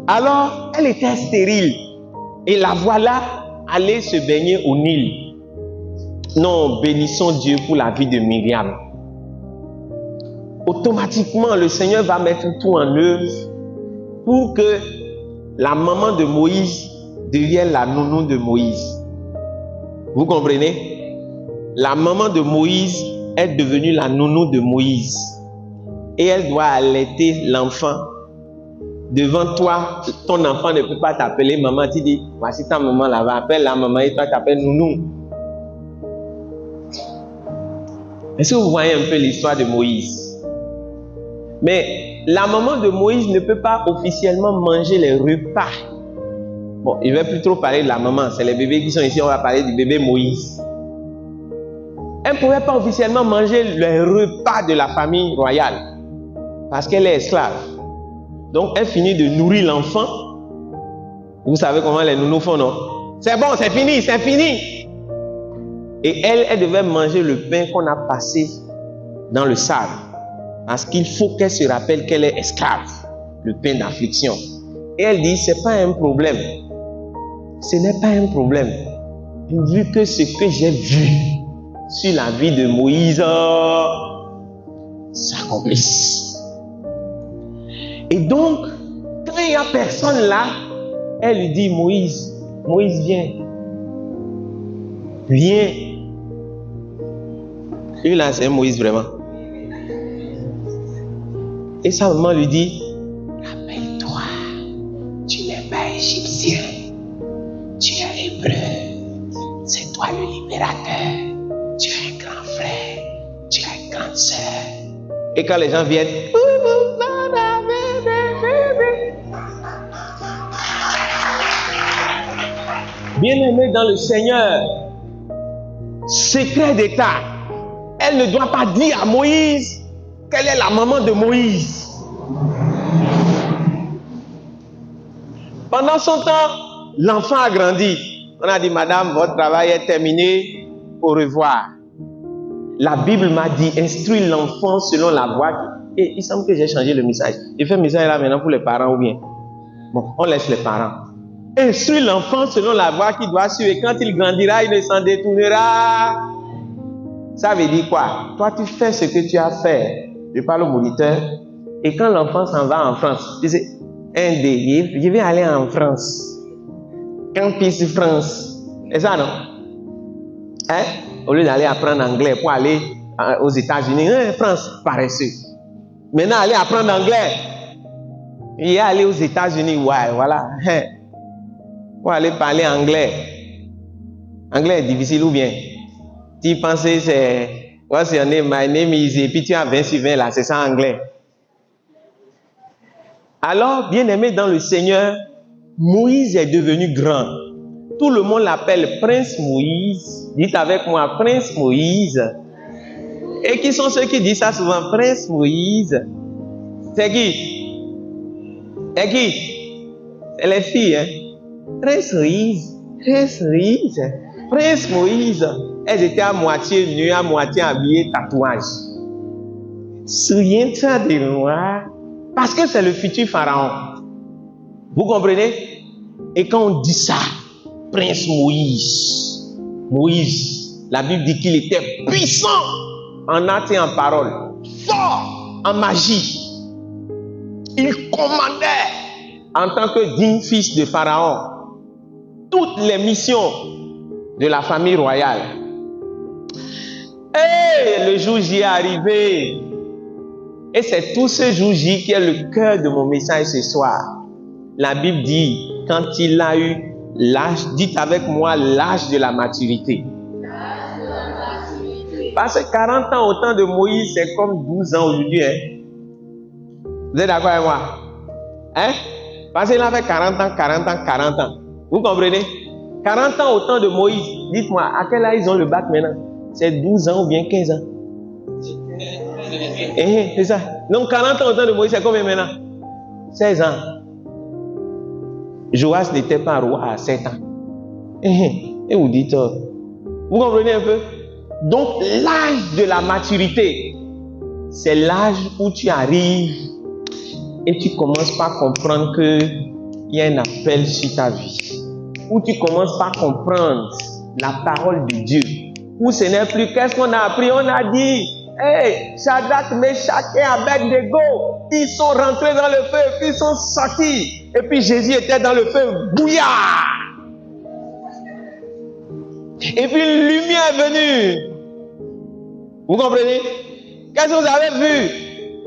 S1: Alors, elle était stérile. Et la voilà aller se baigner au Nil. Non, bénissons Dieu pour la vie de Myriam. Automatiquement, le Seigneur va mettre tout en œuvre pour que la maman de Moïse devienne la nounou de Moïse. Vous comprenez? La maman de Moïse est devenue la nounou de Moïse. Et elle doit allaiter l'enfant. Devant toi, ton enfant ne peut pas t'appeler maman. Tu dis, voici ta maman là-bas, appelle la maman et toi t'appelles nounou. Est-ce que vous voyez un peu l'histoire de Moïse? Mais la maman de Moïse ne peut pas officiellement manger les repas. Bon, je ne vais plus trop parler de la maman. C'est les bébés qui sont ici, on va parler du bébé Moïse. Elle ne pouvait pas officiellement manger les repas de la famille royale. Parce qu'elle est esclave. Donc, elle finit de nourrir l'enfant. Vous savez comment les nounous font, non? C'est bon, c'est fini, c'est fini. Et elle devait manger le pain qu'on a passé dans le sable. Parce qu'il faut qu'elle se rappelle qu'elle est esclave. Le pain d'affliction. Et elle dit, ce n'est pas un problème. Ce n'est pas un problème. Vu que ce que j'ai vu sur la vie de Moïse s'accomplisse. Et donc, quand il n'y a personne là, elle lui dit, Moïse, viens. Viens. Lui là, c'est Moïse vraiment. Et sa maman lui dit, rappelle-toi, tu n'es pas égyptien, tu es hébreu, c'est toi le libérateur, tu es un grand frère, tu es une grande sœur. Et quand les gens viennent, bien-aimé dans le Seigneur, secret d'État, elle ne doit pas dire à Moïse qu'elle est la maman de Moïse. Pendant son temps, l'enfant a grandi. On a dit, madame, votre travail est terminé, au revoir. La Bible m'a dit, instruis l'enfant selon la voie. Et il semble que j'ai changé le message. J'ai fait le message là maintenant pour les parents ou bien? Bon, on laisse les parents. Instruis l'enfant selon la voie qu'il doit suivre. Et quand il grandira, il ne s'en détournera. Ça veut dire quoi? Toi, tu fais ce que tu as fait. Je parle au moniteur. Et quand l'enfant s'en va en France, tu sais, je vais aller en France. Campus France. C'est ça, non? Hein? Au lieu d'aller apprendre anglais pour aller aux États-Unis, France, paresseux. Maintenant, aller apprendre anglais. Il est allé aux États-Unis, ouais, voilà. Pour aller parler anglais. Anglais est difficile ou bien? Tu pensais c'est what's your name? My name is, et puis tu as 20 sur 20 là, c'est ça anglais. Alors, bien-aimé dans le Seigneur, Moïse est devenu grand. Tout le monde l'appelle Prince Moïse. Dites avec moi, Prince Moïse. Et qui sont ceux qui disent ça souvent? Prince Moïse. C'est qui? C'est qui? C'est les filles, hein? Prince Moïse. Prince Moïse. Prince Moïse. Elles étaient à moitié nues, à moitié habillées, tatouages. Souviens-toi de moi. Parce que c'est le futur pharaon. Vous comprenez? Et quand on dit ça, Prince Moïse. Moïse, la Bible dit qu'il était puissant en actes et en parole, fort en magie. Il commandait en tant que digne fils de Pharaon toutes les missions de la famille royale. Et le jour J est arrivé. Et c'est tout ce jour J qui est le cœur de mon message ce soir. La Bible dit, quand il a eu l'âge, dites avec moi l'âge de la maturité. Parce que 40 ans au temps de Moïse, c'est comme 12 ans aujourd'hui. Hein? Vous êtes d'accord avec moi? Hein? Parce qu'il a fait 40 ans, 40 ans, 40 ans. Vous comprenez? 40 ans au temps de Moïse. Dites-moi, à quel âge ils ont le bac maintenant? C'est 12 ans ou bien 15 ans? C'est ça. Donc 40 ans au temps de Moïse, c'est combien maintenant? 16 ans. Joas n'était pas roi à 7 ans. Et vous dites, vous comprenez un peu? Donc l'âge de la maturité, c'est l'âge où tu arrives et tu commences par comprendre qu'il y a un appel sur ta vie. Où tu commences par comprendre la parole de Dieu. Où ce n'est plus qu'est-ce qu'on a appris. On a dit, hey, Shadrach, Meshach et Abednego, ils sont rentrés dans le feu, puis ils sont sortis. Et puis Jésus était dans le feu, bouillard. Et puis une lumière est venue. Vous comprenez? Qu'est-ce que vous avez vu?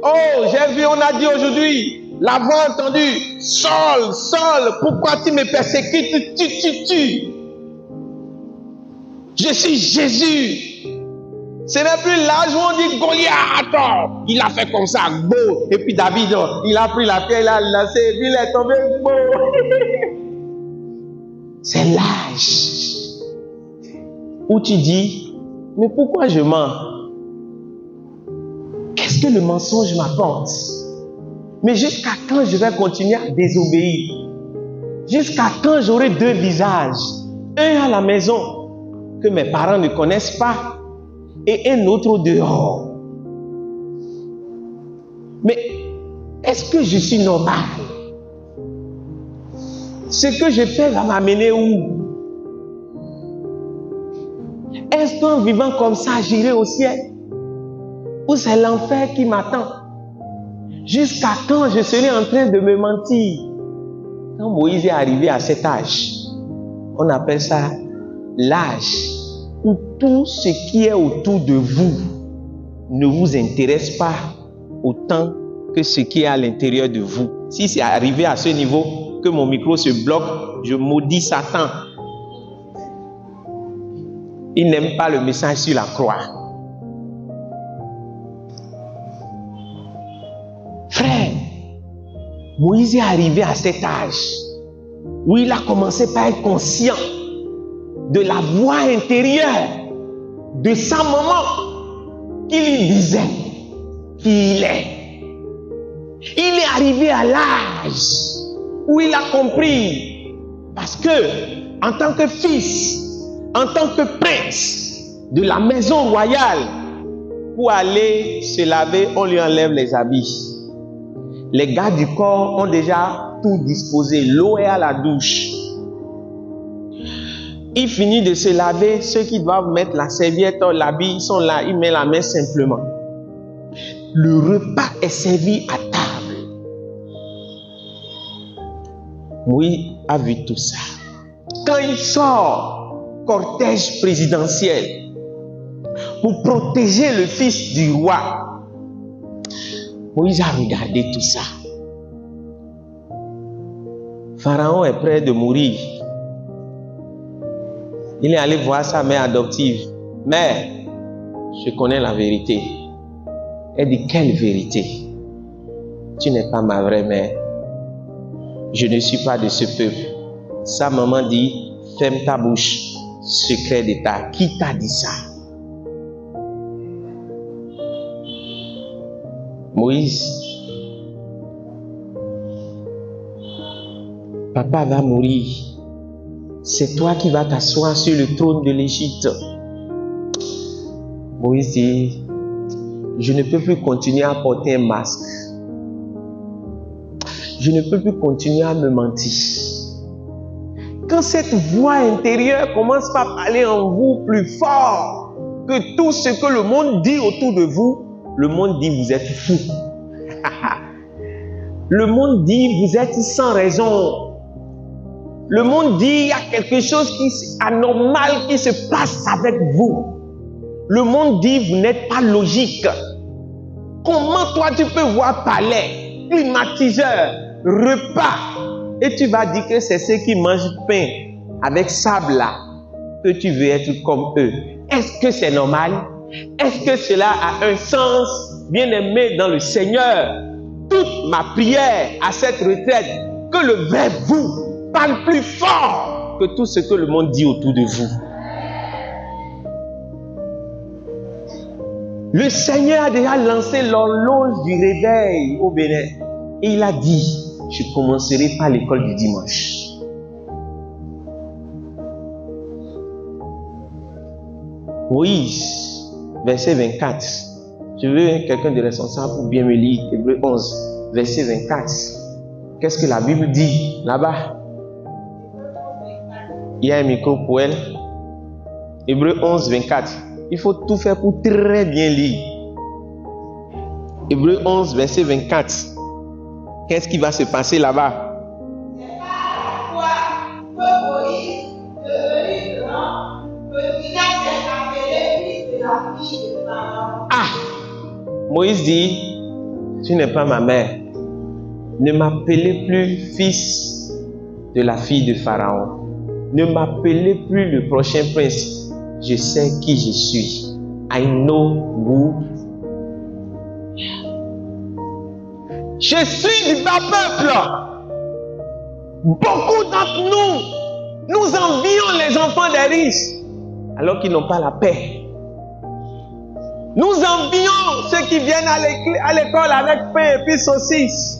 S1: Oh, j'ai vu, on a dit aujourd'hui, la voix entendue, Saul, Saul, pourquoi tu me persécutes? Tu. Je suis Jésus. Ce n'est plus l'âge où on dit Goliath. Attends, il a fait comme ça, beau. Et puis David, il a pris la pierre, il a lancé, et puis il est tombé, beau. C'est l'âge où tu dis, mais pourquoi je mens? Qu'est-ce que le mensonge m'apporte? Mais jusqu'à quand je vais continuer à désobéir? Jusqu'à quand j'aurai deux visages? Un à la maison, que mes parents ne connaissent pas, et un autre au dehors. Mais est-ce que je suis normal? Ce que je fais va m'amener où? Est-ce qu'en vivant comme ça, j'irai au ciel? Ou c'est l'enfer qui m'attend? Jusqu'à quand je serai en train de me mentir? Quand Moïse est arrivé à cet âge, on appelle ça l'âge où tout ce qui est autour de vous ne vous intéresse pas autant que ce qui est à l'intérieur de vous. Si c'est arrivé à ce niveau que mon micro se bloque, je maudis Satan. Il n'aime pas le message sur la croix. Frère, Moïse est arrivé à cet âge où il a commencé par être conscient de la voix intérieure de sa maman qui lui disait qui il est. Il est arrivé à l'âge où il a compris, parce que en tant que fils, en tant que prince de la maison royale, pour aller se laver, on lui enlève les habits. Les gars du corps ont déjà tout disposé, l'eau est à la douche. Il finit de se laver, ceux qui doivent mettre la serviette, l'habit, ils sont là, ils mettent la main simplement. Le repas est servi à table. Moïse a vu tout ça. Quand il sort, cortège présidentiel, pour protéger le fils du roi, Moïse a regardé tout ça. Pharaon est près de mourir. Il est allé voir sa mère adoptive. Mère, je connais la vérité. Elle dit, quelle vérité? Tu n'es pas ma vraie mère. Je ne suis pas de ce peuple. Sa maman dit, ferme ta bouche. Secret d'État. Qui t'a dit ça? Moïse, papa va mourir. C'est toi qui vas t'asseoir sur le trône de l'Égypte. Moïse dit, je ne peux plus continuer à porter un masque. Je ne peux plus continuer à me mentir. Quand cette voix intérieure commence par parler en vous plus fort que tout ce que le monde dit autour de vous, le monde dit vous êtes fou. Le monde dit, vous êtes sans raison. Le monde dit, il y a quelque chose qui est anormal qui se passe avec vous. Le monde dit, vous n'êtes pas logique. Comment toi tu peux voir palais, climatiseur, repas, et tu vas dire que c'est ceux qui mangent pain avec sable là, que tu veux être comme eux. Est-ce que c'est normal? Est-ce que cela a un sens? Bien-aimé dans le Seigneur, toute ma prière à cette retraite, que le verbe vous parle plus fort que tout ce que le monde dit autour de vous. Le Seigneur a déjà lancé l'horloge du réveil au Bénin. Et il a dit, je commencerai par l'école du dimanche. Moïse, verset 24. Je veux quelqu'un de responsable pour bien me lire. Hébreux 11, verset 24. Qu'est-ce que la Bible dit là-bas? Il y a un micro pour elle. Hébreux 11, 24. Il faut tout faire pour très bien lire. Hébreux 11, verset 24. Qu'est-ce qui va se passer là-bas?
S2: C'est pas à la fois que Moïse, devenu grand, petit à appelé fils de la fille de Pharaon.
S1: Ah! Moïse dit, tu n'es pas ma mère. Ne m'appelez plus fils de la fille de Pharaon. Ne m'appelez plus le prochain prince. Je sais qui je suis. I know who. Je suis du bas peuple. Beaucoup d'entre nous envions les enfants des riches alors qu'ils n'ont pas la paix. Nous envions ceux qui viennent à l'école avec pain et puis saucisse.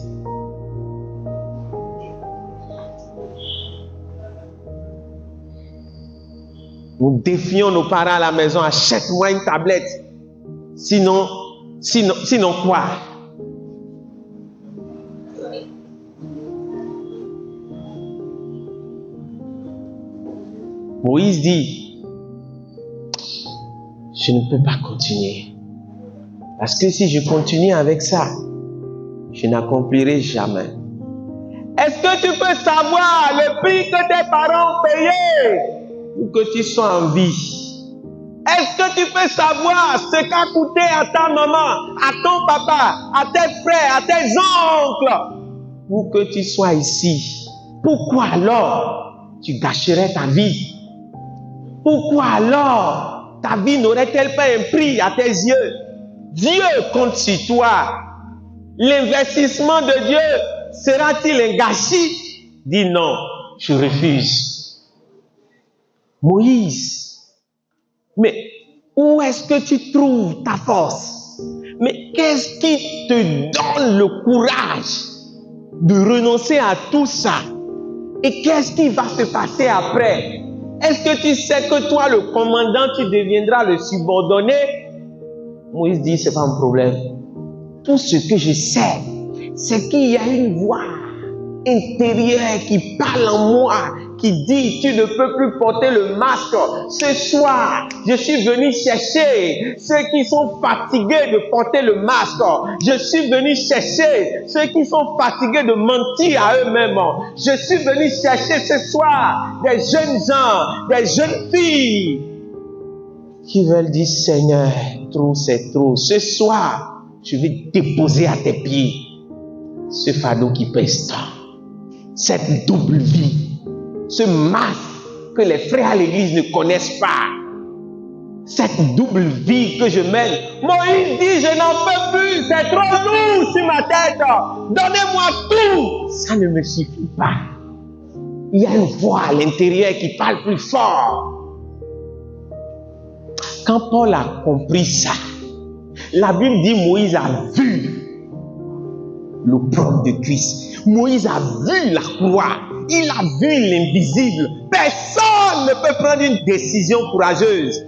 S1: Nous défions nos parents à la maison, achète-moi une tablette. Sinon quoi? Moïse dit, je ne peux pas continuer. Parce que si je continue avec ça, je n'accomplirai jamais. Est-ce que tu peux savoir le prix que tes parents ont payé pour que tu sois en vie? Est-ce que tu peux savoir ce qu'a coûté à ta maman, à ton papa, à tes frères, à tes oncles pour que tu sois ici? Pourquoi alors tu gâcherais ta vie? Pourquoi alors ta vie n'aurait-elle pas un prix à tes yeux? Dieu compte sur toi. L'investissement de Dieu sera-t-il un gâchis? Dis non, je refuse. Moïse, mais où est-ce que tu trouves ta force? Mais qu'est-ce qui te donne le courage de renoncer à tout ça? Et qu'est-ce qui va se passer après? Est-ce que tu sais que toi, le commandant, tu deviendras le subordonné? Moïse dit, c'est pas un problème. Tout ce que je sais, c'est qu'il y a une voix intérieure qui parle en moi, qui dit, tu ne peux plus porter le masque. Ce soir, je suis venu chercher ceux qui sont fatigués de porter le masque. Je suis venu chercher ceux qui sont fatigués de mentir à eux-mêmes. Je suis venu chercher ce soir des jeunes gens, des jeunes filles qui veulent dire, Seigneur, trop c'est trop. Ce soir, je vais déposer à tes pieds ce fardeau qui pèse tant. Cette double vie, ce masque que les frères à l'église ne connaissent pas, cette double vie que je mène. Moïse dit, je n'en peux plus, c'est trop lourd sur ma tête, donnez-moi tout. Ça ne me suffit pas. Il y a une voix à l'intérieur qui parle plus fort. Quand Paul a compris ça, la Bible dit, Moïse a vu l'opprobre de Christ. Moïse a vu la croix. Il a vu l'invisible. Personne ne peut prendre une décision courageuse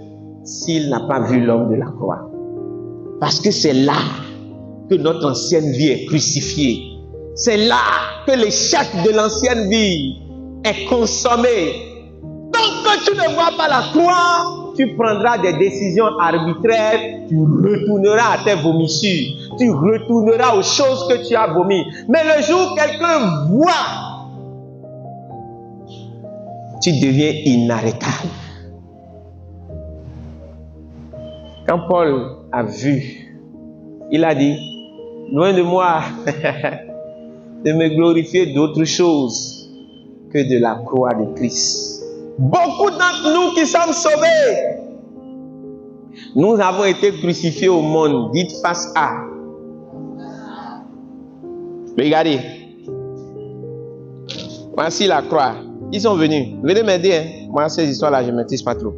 S1: s'il n'a pas vu l'homme de la croix. Parce que c'est là que notre ancienne vie est crucifiée. C'est là que l'échec de l'ancienne vie est consommé. Tant que tu ne vois pas la croix, tu prendras des décisions arbitraires, tu retourneras à tes vomissures, tu retourneras aux choses que tu as vomi. Mais le jour où quelqu'un voit, tu deviens inarrêtable. Quand Paul a vu, il a dit, loin de moi de me glorifier d'autre chose que de la croix de Christ. Beaucoup d'entre nous qui sommes sauvés, nous avons été crucifiés au monde. Dites face à. Regardez. Voici la croix. Ils sont venus. Venez m'aider. Hein. Moi, ces histoires-là, je ne maîtrise pas trop.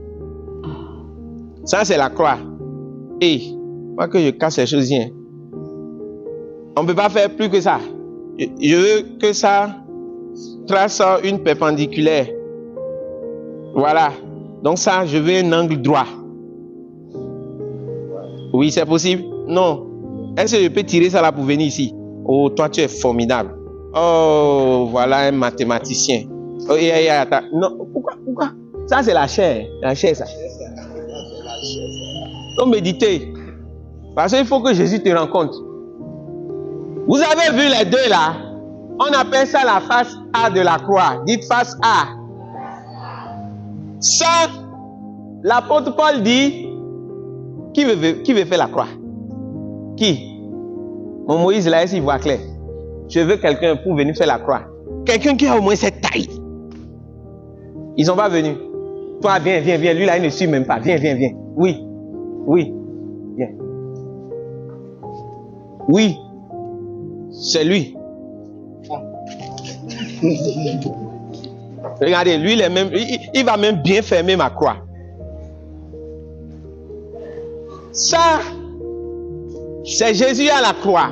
S1: Ça, c'est la croix. Et, moi que je casse les choses. Hein. On ne peut pas faire plus que ça. Je veux que ça trace une perpendiculaire. Voilà. Donc ça, je veux un angle droit. Oui, c'est possible? Non. Est-ce que je peux tirer ça là pour venir ici? Oh, toi, tu es formidable. Oh, voilà un mathématicien. Oh, attends. Non, pourquoi? Ça, c'est la chair. La chair, ça. Donc, méditez. Parce qu'il faut que Jésus te rencontre. Vous avez vu les deux là? On appelle ça la face A de la croix. Dites face A. Ça, l'apôtre Paul dit, qui veut faire la croix? Qui? Mon Moïse là, il voit clair. Je veux quelqu'un pour venir faire la croix. Quelqu'un qui a au moins cette taille. Ils sont pas venus. Toi, viens. Lui là, il ne suit même pas. Viens. Oui. Viens. Oui. C'est lui. Regardez, lui, il va même bien fermer ma croix. Ça, c'est Jésus à la croix.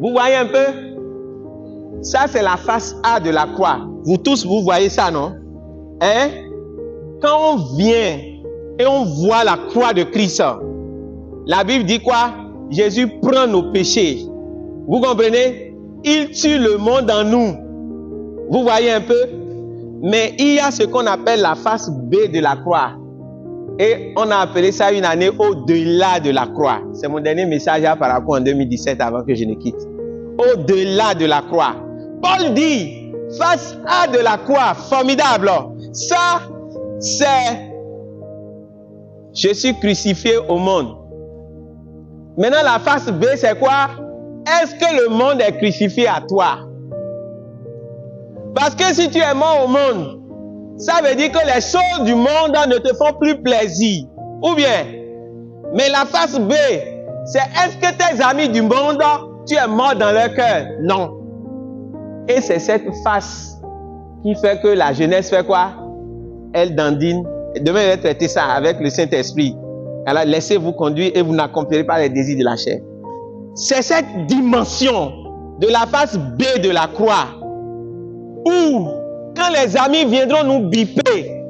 S1: Vous voyez un peu? Ça, c'est la face A de la croix. Vous tous, vous voyez ça, non? Hein? Quand on vient et on voit la croix de Christ, la Bible dit quoi? Jésus prend nos péchés. Vous comprenez? Il tue le monde en nous. Vous voyez un peu? Mais il y a ce qu'on appelle la face B de la croix. Et on a appelé ça une année au-delà de la croix. C'est mon dernier message à Parakou en 2017 avant que je ne quitte. Au-delà de la croix. Paul dit, face A de la croix, formidable. Ça, c'est, je suis crucifié au monde. Maintenant, la face B, c'est quoi? Est-ce que le monde est crucifié à toi? Parce que si tu es mort au monde, ça veut dire que les choses du monde ne te font plus plaisir. Ou bien, mais la face B, c'est est-ce que tes amis du monde, tu es mort dans leur cœur? Non. Et c'est cette face qui fait que la jeunesse fait quoi? Elle dandine. Demain, elle va traiter ça avec le Saint-Esprit. Alors, laissez-vous conduire et vous n'accomplirez pas les désirs de la chair. C'est cette dimension de la face B de la croix où, quand les amis viendront nous biper,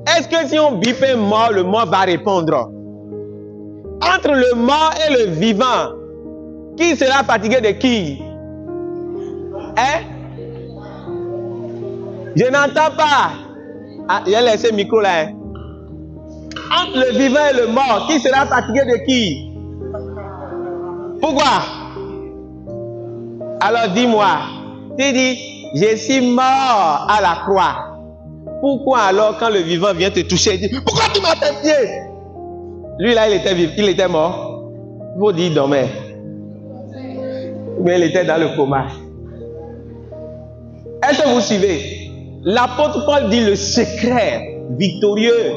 S1: est-ce que si on bipe un mort, le mort va répondre? Entre le mort et le vivant, qui sera fatigué de qui? Hein? Je n'entends pas. Ah, j'ai laissé le micro là. Hein? Entre le vivant et le mort, qui sera fatigué de qui? Pourquoi? Alors dis-moi, tu dis, je suis mort à la croix. Pourquoi alors quand le vivant vient te toucher, il dit, pourquoi tu m'as fait pied? Lui là, il était mort. Vous dites, il dormait. Mais il était dans le coma. Est-ce que vous suivez? L'apôtre Paul dit le secret victorieux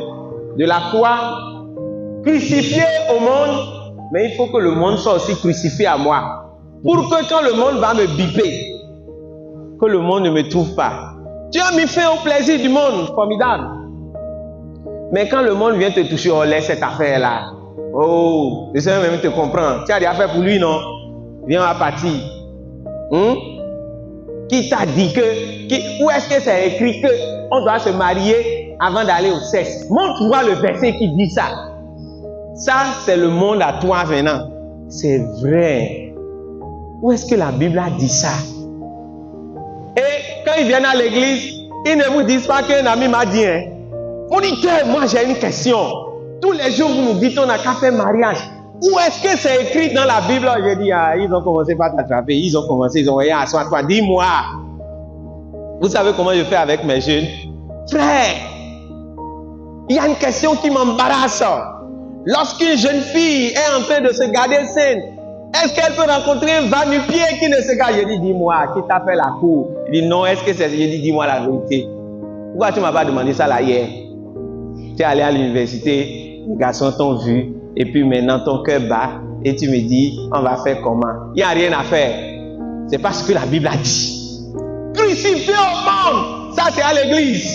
S1: de la croix, crucifié au monde, mais il faut que le monde soit aussi crucifié à moi. Pour que quand le monde va me biper, que le monde ne me trouve pas. Tu as mis fin au plaisir du monde, formidable. Mais quand le monde vient te toucher, on laisse cette affaire-là. Oh, le Seigneur même te comprend. Tu as des affaires pour lui, non? Viens à partir. Qui t'a dit que... Où est-ce que c'est écrit qu'on doit se marier avant d'aller au sexe? Montre-moi le verset qui dit ça. Ça, c'est le monde à toi venant. C'est vrai. Où est-ce que la Bible a dit ça? Et quand ils viennent à l'église, ils ne vous disent pas qu'un ami m'a dit. Hein? Moniteur, moi j'ai une question. Tous les jours, vous nous dites on n'a qu'à faire mariage. Où est-ce que c'est écrit dans la Bible? J'ai dit, ils ont commencé par t'attraper. Ils ont commencé, ils ont envoyé à soi. Toi, dis-moi. Vous savez comment je fais avec mes jeunes? Frère, il y a une question qui m'embarrasse. Lorsqu'une jeune fille est en train de se garder saine, est-ce qu'elle peut rencontrer un va-nu-pied qui ne se garde? Je dis, dis-moi, qui t'a fait la cour? Il dit, non, est-ce que c'est... Je dis, dis-moi la vérité. Pourquoi tu ne m'as pas demandé ça là hier? Tu es allé à l'université, les garçons t'ont vu, et puis maintenant ton cœur bat, et tu me dis, on va faire comment? Il n'y a rien à faire. C'est pas ce que la Bible a dit. Crucifié au monde, ça c'est à l'église.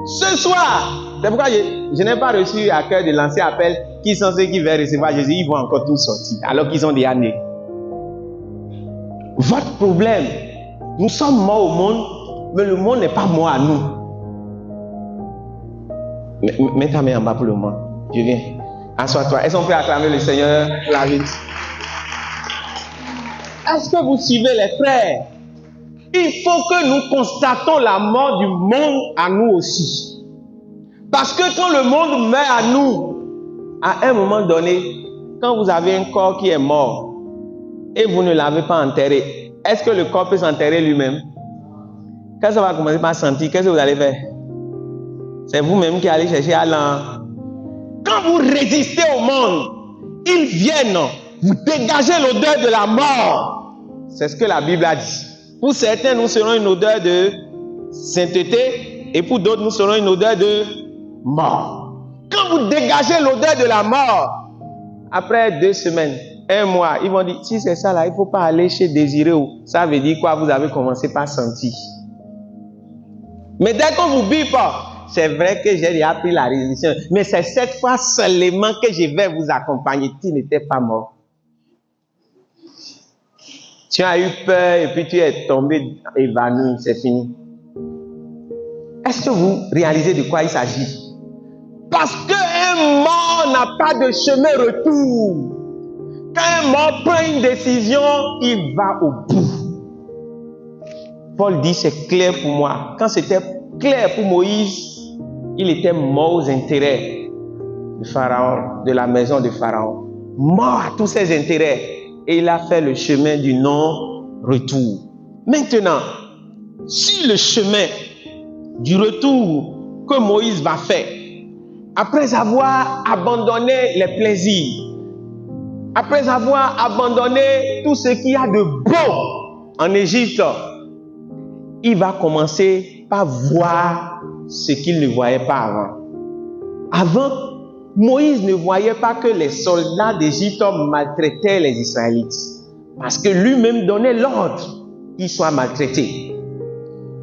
S1: Ce soir, c'est pourquoi je n'ai pas reçu à cœur de lancer appel qui sont ceux qui veulent recevoir Jésus, ils vont encore tous sortir, alors qu'ils ont déjà nés. Votre problème, nous sommes morts au monde, mais le monde n'est pas mort à nous. Mets ta main en bas pour le moment. Je viens. Assois-toi. Est-ce qu'on peut acclamer le Seigneur pour la vie? Est-ce que vous suivez les frères? Il faut que nous constatons la mort du monde à nous aussi. Parce que quand le monde meurt à nous, à un moment donné, quand vous avez un corps qui est mort et vous ne l'avez pas enterré, est-ce que le corps peut s'enterrer lui-même? Quand ça va commencer par sentir, qu'est-ce que vous allez faire? C'est vous-même qui allez chercher à l'en... Quand vous résistez au monde, ils viennent vous dégager l'odeur de la mort. C'est ce que la Bible a dit. Pour certains, nous serons une odeur de sainteté et pour d'autres, nous serons une odeur de mort. Quand vous dégagez l'odeur de la mort, après 2 semaines, 1 mois, ils vont dire, si c'est ça là, il ne faut pas aller chez Désiré. Ça veut dire quoi? Vous avez commencé par sentir. Mais dès qu'on vous bip, c'est vrai que j'ai déjà pris la résolution. Mais c'est cette fois seulement que je vais vous accompagner. Tu n'étais pas mort. Tu as eu peur et puis tu es tombé évanoui. C'est fini. Est-ce que vous réalisez de quoi il s'agit? Parce qu'un mort n'a pas de chemin retour. Quand un mort prend une décision, il va au bout. Paul dit, c'est clair pour moi. Quand c'était clair pour Moïse, il était mort aux intérêts de Pharaon, de la maison de Pharaon. Mort à tous ses intérêts. Et il a fait le chemin du non-retour. Maintenant, si le chemin du retour que Moïse va faire, après avoir abandonné les plaisirs, après avoir abandonné tout ce qu'il y a de beau en Égypte, il va commencer par voir ce qu'il ne voyait pas avant. Avant, Moïse ne voyait pas que les soldats d'Égypte maltraitaient les Israélites. Parce que lui-même donnait l'ordre qu'ils soient maltraités.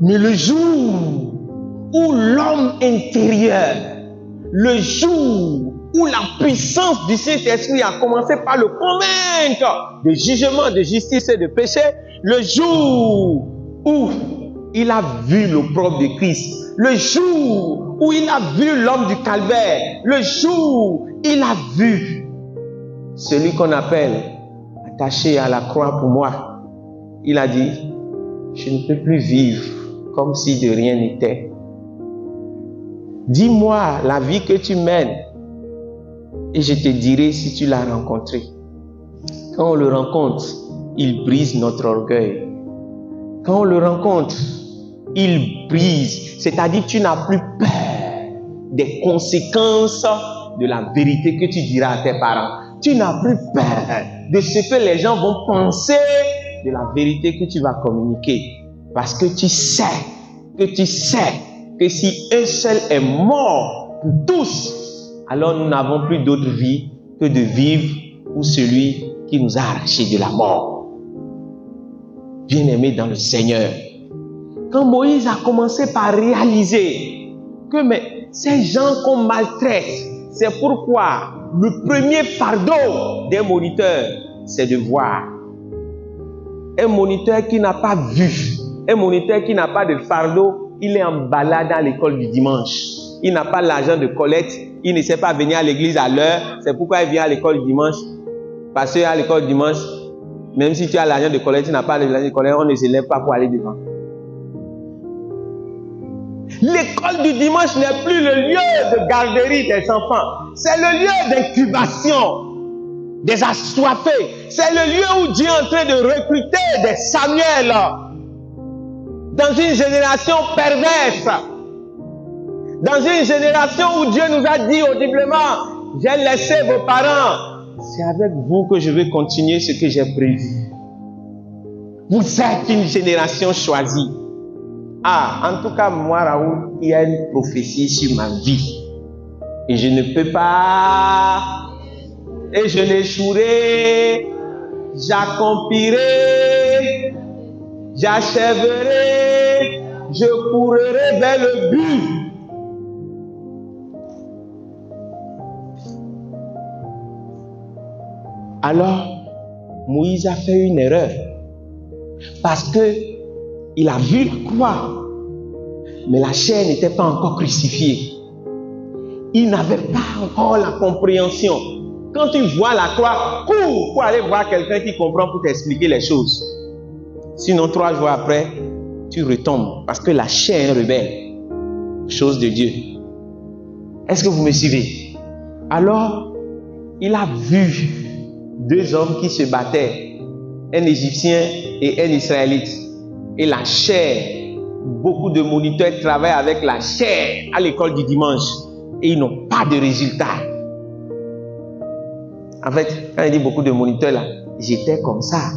S1: Mais le jour où l'homme intérieur, le jour où la puissance du Saint-Esprit a commencé par le convaincre de jugement, de justice et de péché, le jour où il a vu l'opprobre de Christ, le jour où il a vu l'homme du calvaire, le jour où il a vu celui qu'on appelle attaché à la croix pour moi, il a dit, je ne peux plus vivre comme si de rien n'était. Dis-moi la vie que tu mènes et je te dirai si tu l'as rencontré. Quand on le rencontre, il brise notre orgueil. Quand on le rencontre, il brise. C'est-à-dire que tu n'as plus peur des conséquences de la vérité que tu diras à tes parents. Tu n'as plus peur de ce que les gens vont penser de la vérité que tu vas communiquer. Parce que tu sais que si un seul est mort pour tous, alors nous n'avons plus d'autre vie que de vivre pour celui qui nous a arrachés de la mort. Bien-aimés dans le Seigneur, quand Moïse a commencé par réaliser que ces gens qu'on maltraite, c'est pourquoi le premier fardeau des moniteurs, c'est de voir. Un moniteur qui n'a pas vu, un moniteur qui n'a pas de fardeau, il est en balade à l'école du dimanche. Il n'a pas l'argent de collecte, il ne sait pas venir à l'église à l'heure. C'est pourquoi il vient à l'école du dimanche. Parce qu'à l'école du dimanche, même si tu as l'argent de collecte, tu n'as pas l'argent de collecte, on ne se lève pas pour aller devant. L'école du dimanche n'est plus le lieu de garderie des enfants. C'est le lieu d'incubation des assoiffés. C'est le lieu où Dieu est en train de recruter des Samuel dans une génération perverse. Dans une génération où Dieu nous a dit audiblement, j'ai laissé vos parents. C'est avec vous que je vais continuer ce que j'ai prévu. Vous êtes une génération choisie. Ah, en tout cas, moi, Raoul, il y a une prophétie sur ma vie. Et je ne peux pas... Et je n'échouerai, j'accomplirai, j'achèverai, je courrai vers le but. Alors, Moïse a fait une erreur. Parce que il a vu la croix, mais la chair n'était pas encore crucifiée. Il n'avait pas encore la compréhension. Quand tu vois la croix, cours pour aller voir quelqu'un qui comprend pour t'expliquer les choses. Sinon, 3 jours après, tu retombes parce que la chair est rebelle. Chose de Dieu. Est-ce que vous me suivez? Alors, il a vu 2 hommes qui se battaient, un Égyptien et un Israélite. Et la chair, beaucoup de moniteurs travaillent avec la chair à l'école du dimanche et ils n'ont pas de résultat. En fait, quand il dit beaucoup de moniteurs là, j'étais comme ça.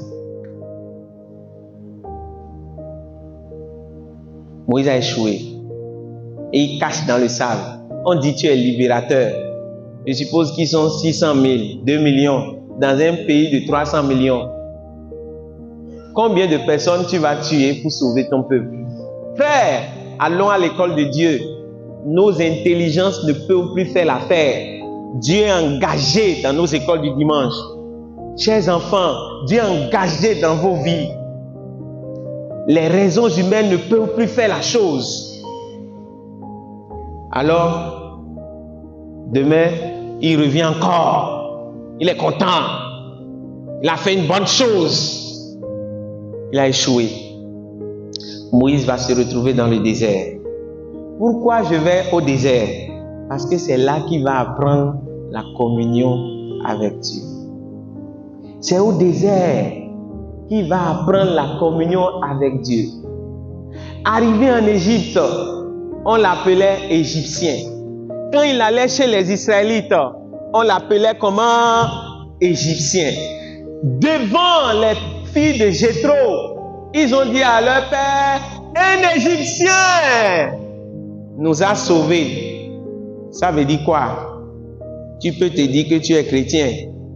S1: Moïse a échoué. Et il cache dans le sable. On dit tu es libérateur. Je suppose qu'ils sont 600 000, 2 millions, dans un pays de 300 millions. Combien de personnes tu vas tuer pour sauver ton peuple? Frère, allons à l'école de Dieu. Nos intelligences ne peuvent plus faire l'affaire. Dieu est engagé dans nos écoles du dimanche. Chers enfants, Dieu est engagé dans vos vies. Les raisons humaines ne peuvent plus faire la chose. Alors, demain, il revient encore. Il est content. Il a fait une bonne chose. Il a échoué. Moïse va se retrouver dans le désert. Pourquoi je vais au désert? Parce que c'est là qu'il va apprendre la communion avec Dieu. C'est au désert qu'il va apprendre la communion avec Dieu. Arrivé en Égypte, on l'appelait Égyptien. Quand il allait chez les Israélites, on l'appelait comment? Égyptien. Devant les filles de Jéthro, ils ont dit à leur père, un Égyptien nous a sauvés. Ça veut dire quoi? Tu peux te dire que tu es chrétien,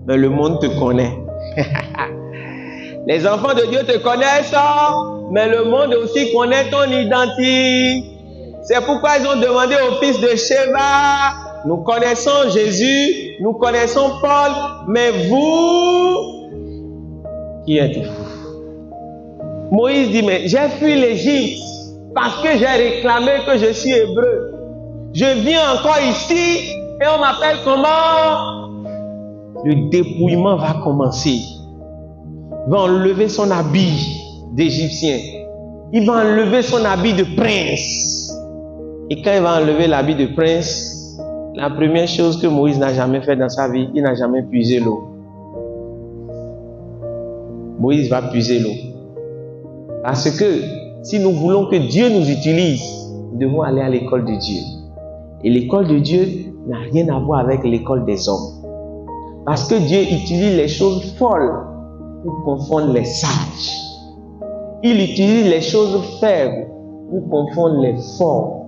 S1: mais le monde te connaît. Les enfants de Dieu te connaissent, mais le monde aussi connaît ton identité. C'est pourquoi ils ont demandé au fils de Sheba, nous connaissons Jésus, nous connaissons Paul, mais vous, qui êtes-vous? Moïse dit, mais j'ai fui l'Égypte parce que j'ai réclamé que je suis hébreu. Je viens encore ici et on m'appelle comment? Le dépouillement va commencer. Il va enlever son habit d'Égyptien. Il va enlever son habit de prince. Et quand il va enlever l'habit de prince, la première chose que Moïse n'a jamais fait dans sa vie, il n'a jamais puisé l'eau. Moïse va puiser l'eau. Parce que si nous voulons que Dieu nous utilise, nous devons aller à l'école de Dieu. Et l'école de Dieu n'a rien à voir avec l'école des hommes. Parce que Dieu utilise les choses folles pour confondre les sages. Il utilise les choses faibles pour confondre les forts.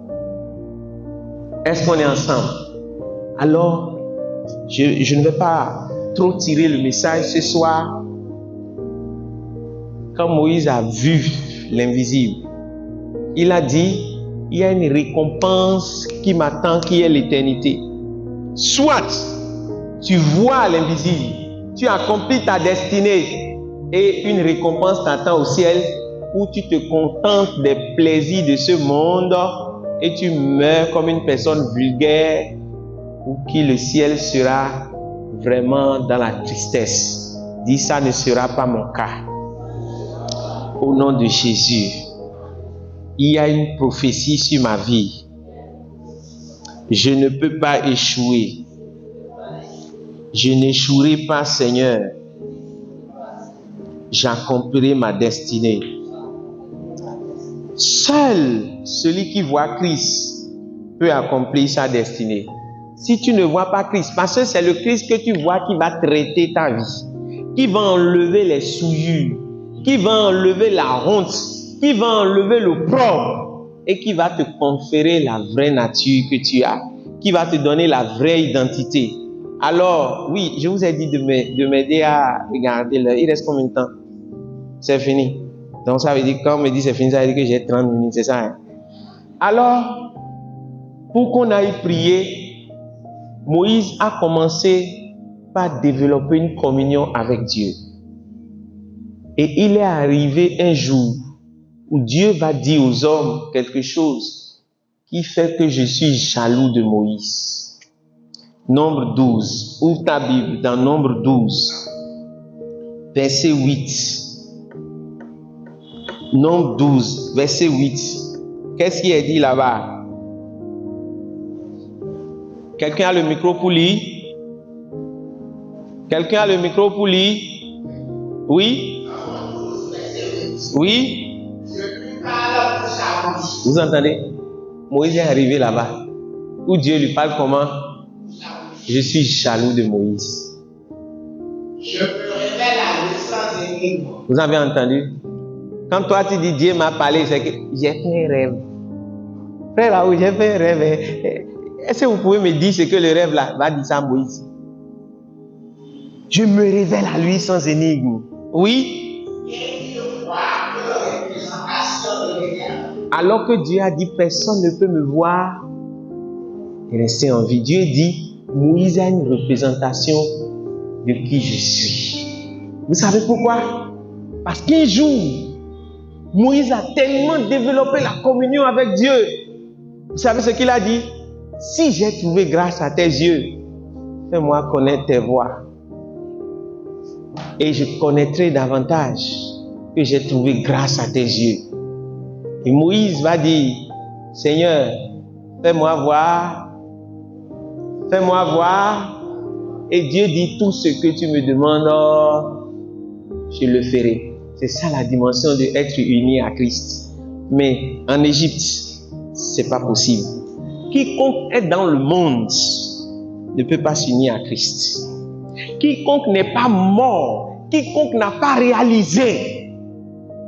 S1: Est-ce qu'on est ensemble? Alors, je ne vais pas trop tirer le message ce soir. Quand Moïse a vu l'invisible, il a dit, il y a une récompense qui m'attend, qui est l'éternité. Soit tu vois l'invisible, tu accomplis ta destinée et une récompense t'attend au ciel, ou tu te contentes des plaisirs de ce monde et tu meurs comme une personne vulgaire, ou qui le ciel sera vraiment dans la tristesse. Dis, ça ne sera pas mon cas. Au nom de Jésus. il y a une prophétie sur ma vie. Je ne peux pas échouer. Je n'échouerai pas, Seigneur. J'accomplirai ma destinée. Seul celui qui voit Christ peut accomplir sa destinée. Si tu ne vois pas Christ, parce que c'est le Christ que tu vois qui va traiter ta vie, qui va enlever les souillures, qui va enlever la honte, qui va enlever l'opprobre et qui va te conférer la vraie nature que tu as, qui va te donner la vraie identité. Alors, oui, je vous ai dit de m'aider à regarder l'heure. Il reste combien de temps? C'est fini. Donc, ça veut dire, quand on me dit c'est fini, ça veut dire que j'ai 30 minutes, c'est ça, hein? Alors, pour qu'on aille prier, Moïse a commencé par développer une communion avec Dieu. Et il est arrivé un jour où Dieu va dire aux hommes quelque chose qui fait que je suis jaloux de Moïse. Nombre 12, ouvre ta Bible dans Nombre 12, verset 8. Nombre 12, verset 8. Qu'est-ce qui est dit là-bas? Quelqu'un a le micro pour lire? Quelqu'un a le micro pour lire? Oui? Oui? Vous entendez? Moïse est arrivé là-bas, où Dieu lui parle comment? Je suis jaloux de Moïse.
S2: Je me révèle à lui sans énigme.
S1: Vous avez entendu? Quand toi tu dis Dieu m'a parlé, c'est que j'ai fait un rêve. Frère Raoul, j'ai fait un rêve. Est-ce que vous pouvez me dire ce que le rêve là va dire ça à Moïse? Je me révèle à lui sans énigme. Oui? Alors que Dieu a dit personne ne peut me voir et rester en vie. Dieu dit Moïse a une représentation de qui je suis. Vous savez pourquoi? Parce qu'un jour, Moïse a tellement développé la communion avec Dieu. Vous savez ce qu'il a dit? Si j'ai trouvé grâce à tes yeux, fais-moi connaître tes voies. Et je connaîtrai davantage que j'ai trouvé grâce à tes yeux. Et Moïse va dire, Seigneur, fais-moi voir. Fais-moi voir. Et Dieu dit, tout ce que tu me demandes, je le ferai. C'est ça la dimension d'être uni à Christ. Mais en Égypte, c'est pas possible. Quiconque est dans le monde ne peut pas s'unir à Christ. Quiconque n'est pas mort, quiconque n'a pas réalisé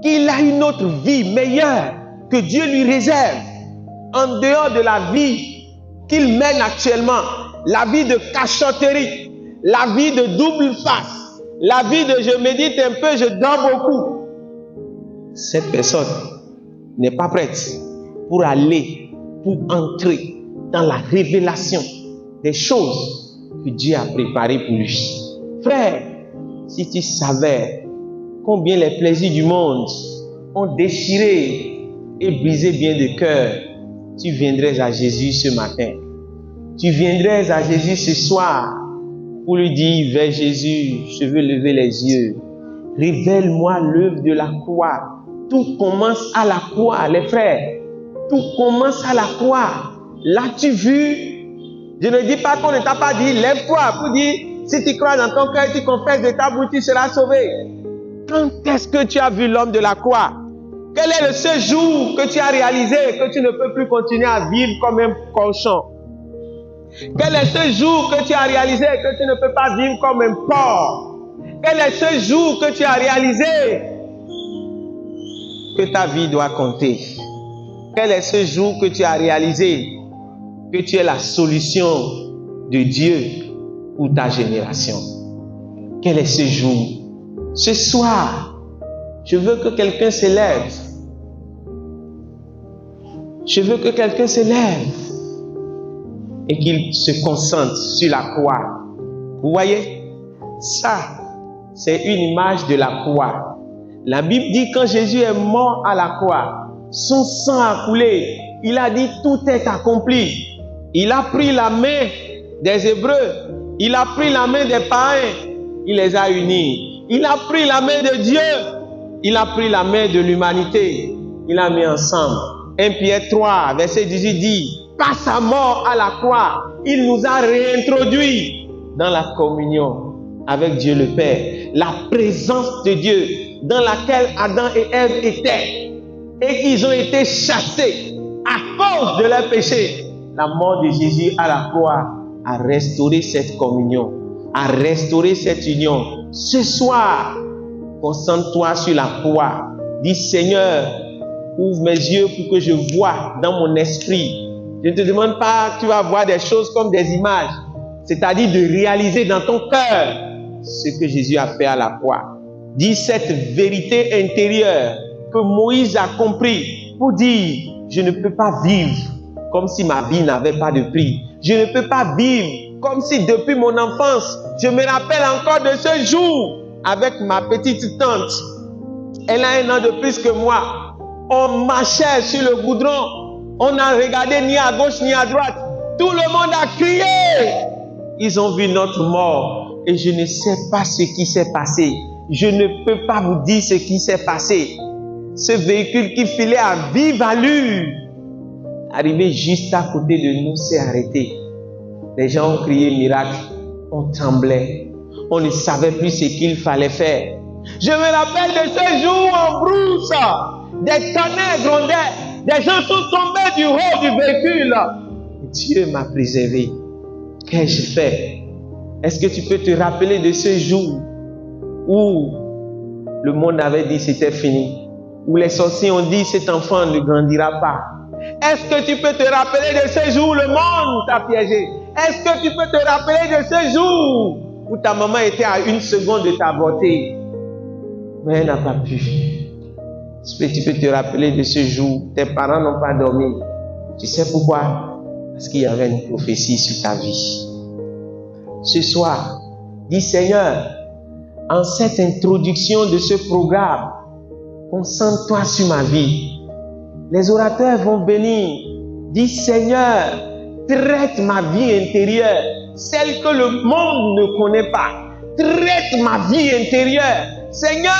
S1: qu'il a une autre vie meilleure que Dieu lui réserve en dehors de la vie qu'il mène actuellement, la vie de cachotterie, la vie de double face, la vie de je médite un peu, je dors beaucoup. Cette personne n'est pas prête pour aller, pour entrer dans la révélation des choses que Dieu a préparées pour lui. Frère, si tu savais combien les plaisirs du monde ont déchiré et brisé bien de cœur, tu viendrais à Jésus ce matin. Tu viendrais à Jésus ce soir pour lui dire, vers Jésus, je veux lever les yeux. Révèle-moi l'œuvre de la croix. Tout commence à la croix, les frères. Tout commence à la croix. L'as-tu vu? Je ne dis pas qu'on ne t'a pas dit, lève-toi pour dire, si tu crois dans ton cœur, tu confesses de ta bouche, tu seras sauvé. Quand est-ce que tu as vu l'homme de la croix? Quel est le seul jour que tu as réalisé que tu ne peux plus continuer à vivre comme un cochon? Quel est ce jour que tu as réalisé que tu ne peux pas vivre comme un porc? Quel est ce jour que tu as réalisé que ta vie doit compter? Quel est ce jour que tu as réalisé que tu es la solution de Dieu pour ta génération? Quel est ce jour? Ce soir, je veux que quelqu'un se lève. Je veux que quelqu'un se lève et qu'il se concentre sur la croix. Vous voyez? Ça, c'est une image de la croix. La Bible dit quand Jésus est mort à la croix, son sang a coulé. Il a dit tout est accompli. Il a pris la main des Hébreux. Il a pris la main des païens. Il les a unis. Il a pris la main de Dieu. Il a pris la main de l'humanité. Il a mis ensemble. 1 Pierre 3, verset 18 dit, par sa mort à la croix, il nous a réintroduits dans la communion avec Dieu le Père, la présence de Dieu dans laquelle Adam et Ève étaient et qu'ils ont été chassés à cause de leur péché. La mort de Jésus à la croix a restauré cette communion, a restauré cette union. Ce soir, concentre-toi sur la croix. Dis, Seigneur, ouvre mes yeux pour que je voie dans mon esprit. Je ne te demande pas que tu vas voir des choses comme des images, c'est-à-dire de réaliser dans ton cœur ce que Jésus a fait à la croix. Dis cette vérité intérieure que Moïse a compris pour dire, je ne peux pas vivre comme si ma vie n'avait pas de prix. Je ne peux pas vivre comme si depuis mon enfance, je me rappelle encore de ce jour avec ma petite tante. Elle a 1 an de plus que moi. On marchait sur le goudron. On n'a regardé ni à gauche ni à droite. Tout le monde a crié. Ils ont vu notre mort. Et je ne sais pas ce qui s'est passé. Je ne peux pas vous dire ce qui s'est passé. Ce véhicule qui filait à vive allure, arrivé juste à côté de nous, s'est arrêté. Les gens ont crié miracle. On tremblait. On ne savait plus ce qu'il fallait faire. Je me rappelle de ce jour en brousse. Des tonnerres grondaient. Des gens sont tombés du haut du véhicule. Dieu m'a préservé. Qu'ai-je fait? Est-ce que tu peux te rappeler de ce jour où le monde avait dit c'était fini? Où les sorciers ont dit cet enfant ne grandira pas? Est-ce que tu peux te rappeler de ce jour où le monde t'a piégé? Est-ce que tu peux te rappeler de ce jour où ta maman était à 1 seconde de t'avorter? Mais elle n'a pas pu. Est-ce que tu peux te rappeler de ce jour où tes parents n'ont pas dormi? Tu sais pourquoi? Parce qu'il y avait une prophétie sur ta vie. Ce soir, dis Seigneur, en cette introduction de ce programme, concentre-toi sur ma vie. Les orateurs vont venir. Dis Seigneur, traite ma vie intérieure, celle que le monde ne connaît pas. Traite ma vie intérieure. Seigneur,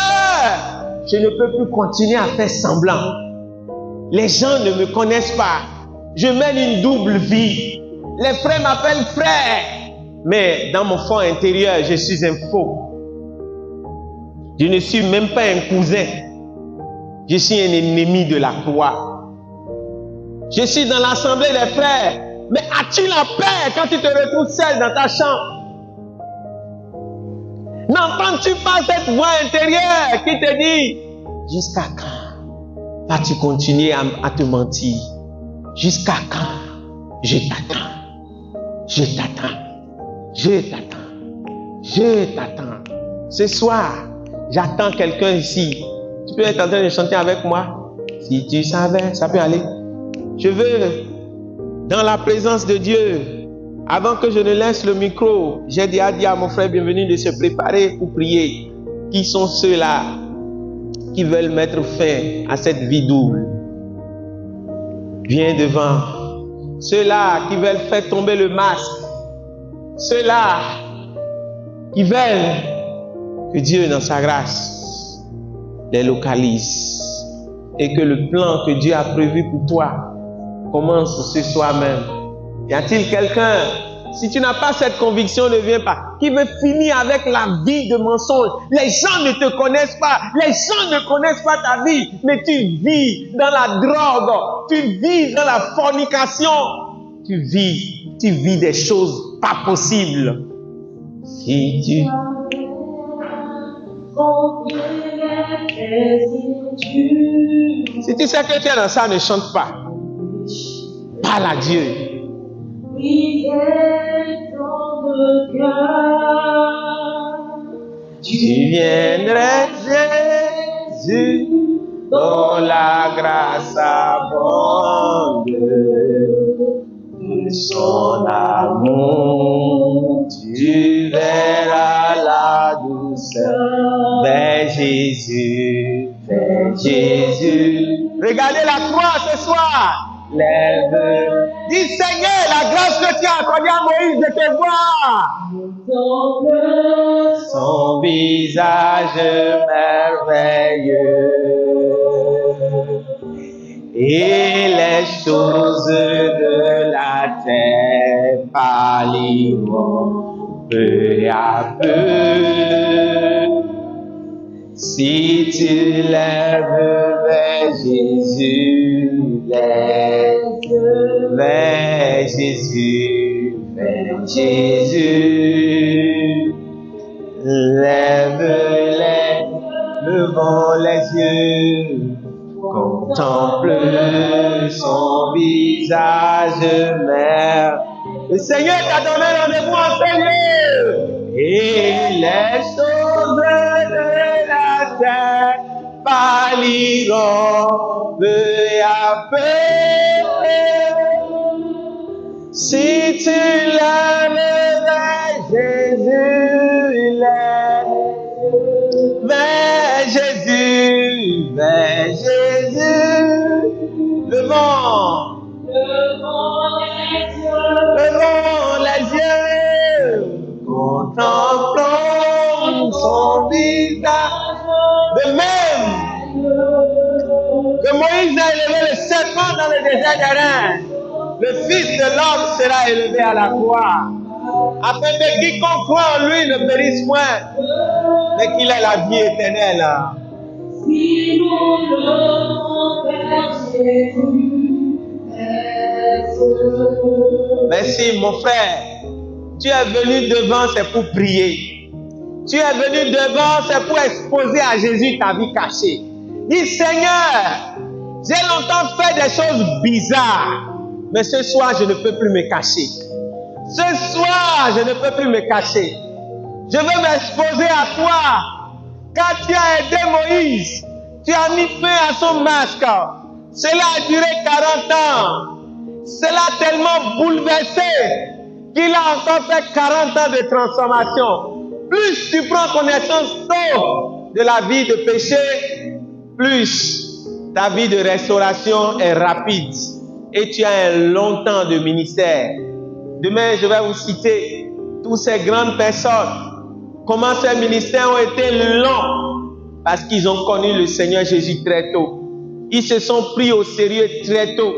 S1: je ne peux plus continuer à faire semblant. Les gens ne me connaissent pas. Je mène une double vie. Les frères m'appellent frère. Mais dans mon fond intérieur, je suis un faux. Je ne suis même pas un cousin. Je suis un ennemi de la croix. Je suis dans l'assemblée des frères. Mais as-tu la paix quand tu te retrouves seul dans ta chambre? N'entends-tu pas cette voix intérieure qui te dit, jusqu'à quand vas-tu continuer à te mentir? Jusqu'à quand? Je t'attends. Je t'attends. Je t'attends. Je t'attends. Ce soir, j'attends quelqu'un ici. Tu peux être en train de chanter avec moi? Si tu savais, ça peut aller. Je veux, dans la présence de Dieu, avant que je ne laisse le micro, j'ai déjà dit à mon frère bienvenu de se préparer pour prier. Qui sont ceux-là qui veulent mettre fin à cette vie double? Viens devant. Ceux-là qui veulent faire tomber le masque. Ceux-là qui veulent que Dieu, dans sa grâce, les localise. Et que le plan que Dieu a prévu pour toi commence ce soir même. Y a-t-il quelqu'un, si tu n'as pas cette conviction, ne viens pas, qui veut finir avec la vie de mensonge? Les gens ne te connaissent pas, les gens ne connaissent pas ta vie, mais tu vis dans la drogue, tu vis dans la fornication, tu vis des choses pas possibles. Si tu... Si tu sais que tu es dans ça, ne chante pas. Parle à Dieu. Tu viendrais, Jésus, dont la grâce abonde, de son amour, tu verras la douceur vers Jésus, vers Jésus. Regardez la croix ce soir. Lève. Dis Seigneur, la grâce que tu as accordée à Moïse de te voir. Son visage merveilleux et les choses de la terre pâliront peu à peu. Si tu lèves vers Jésus, lève vers Jésus, vers Jésus. Lève-les devant les yeux, contemple son visage, mère. Le Seigneur t'a donné rendez-vous en ce lieu. Et les choses de la terre pâliront peu à peu. Si tu l'aimes vers Jésus, vers Jésus, vers Jésus, levons les yeux, contemplons son visage. De même que Moïse a élevé le serpent dans le désert d'Aran, le Fils de l'homme sera élevé à la croix, afin que quiconque croit en lui ne périsse point, mais qu'il ait la vie éternelle. Si nous levons vers Jésus. Merci mon frère. Tu es venu devant, c'est pour prier. Tu es venu devant, c'est pour exposer à Jésus ta vie cachée. Dis Seigneur, j'ai longtemps fait des choses bizarres, mais ce soir je ne peux plus me cacher. Ce soir je ne peux plus me cacher. Je veux m'exposer à toi. Quand tu as aidé Moïse, tu as mis fin à son masque. Cela a duré 40 ans. Cela a tellement bouleversé qu'il a encore fait 40 ans de transformation. Plus tu prends connaissance tôt de la vie de péché, plus ta vie de restauration est rapide. Et tu as un long temps de ministère. Demain, je vais vous citer toutes ces grandes personnes. Comment ces ministères ont été longs parce qu'ils ont connu le Seigneur Jésus très tôt. Ils se sont pris au sérieux très tôt.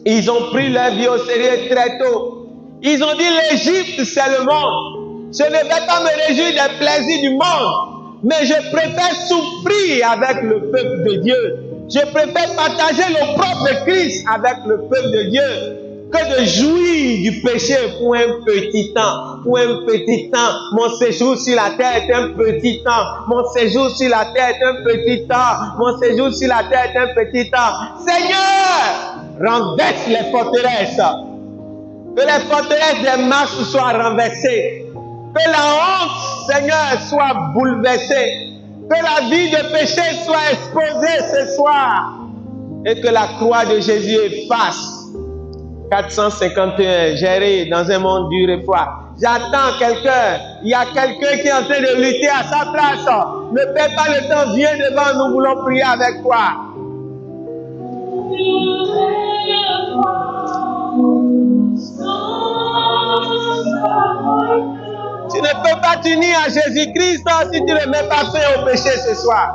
S1: Ils ont pris leur vie au sérieux très tôt. Ils ont dit l'Égypte c'est le monde. Je ne vais pas me réjouir des plaisirs du monde, mais je préfère souffrir avec le peuple de Dieu. Je préfère partager l'opprobre de Christ avec le peuple de Dieu que de jouir du péché pour un petit temps. Pour un petit temps. Mon séjour sur la terre est un petit temps. Mon séjour sur la terre est un petit temps. Mon séjour sur la terre est un petit temps. Seigneur, renverse les forteresses. Que les forteresses des marches soient renversées. Que la honte, Seigneur, soit bouleversée. Que la vie de péché soit exposée ce soir. Et que la croix de Jésus efface 451, géré dans un monde dur et froid. J'attends quelqu'un. Il y a quelqu'un qui est en train de lutter à sa place. Ne perds pas le temps. Viens devant. Nous voulons prier avec toi. Tu ne peux pas t'unir à Jésus-Christ si tu ne mets pas fin au péché ce soir.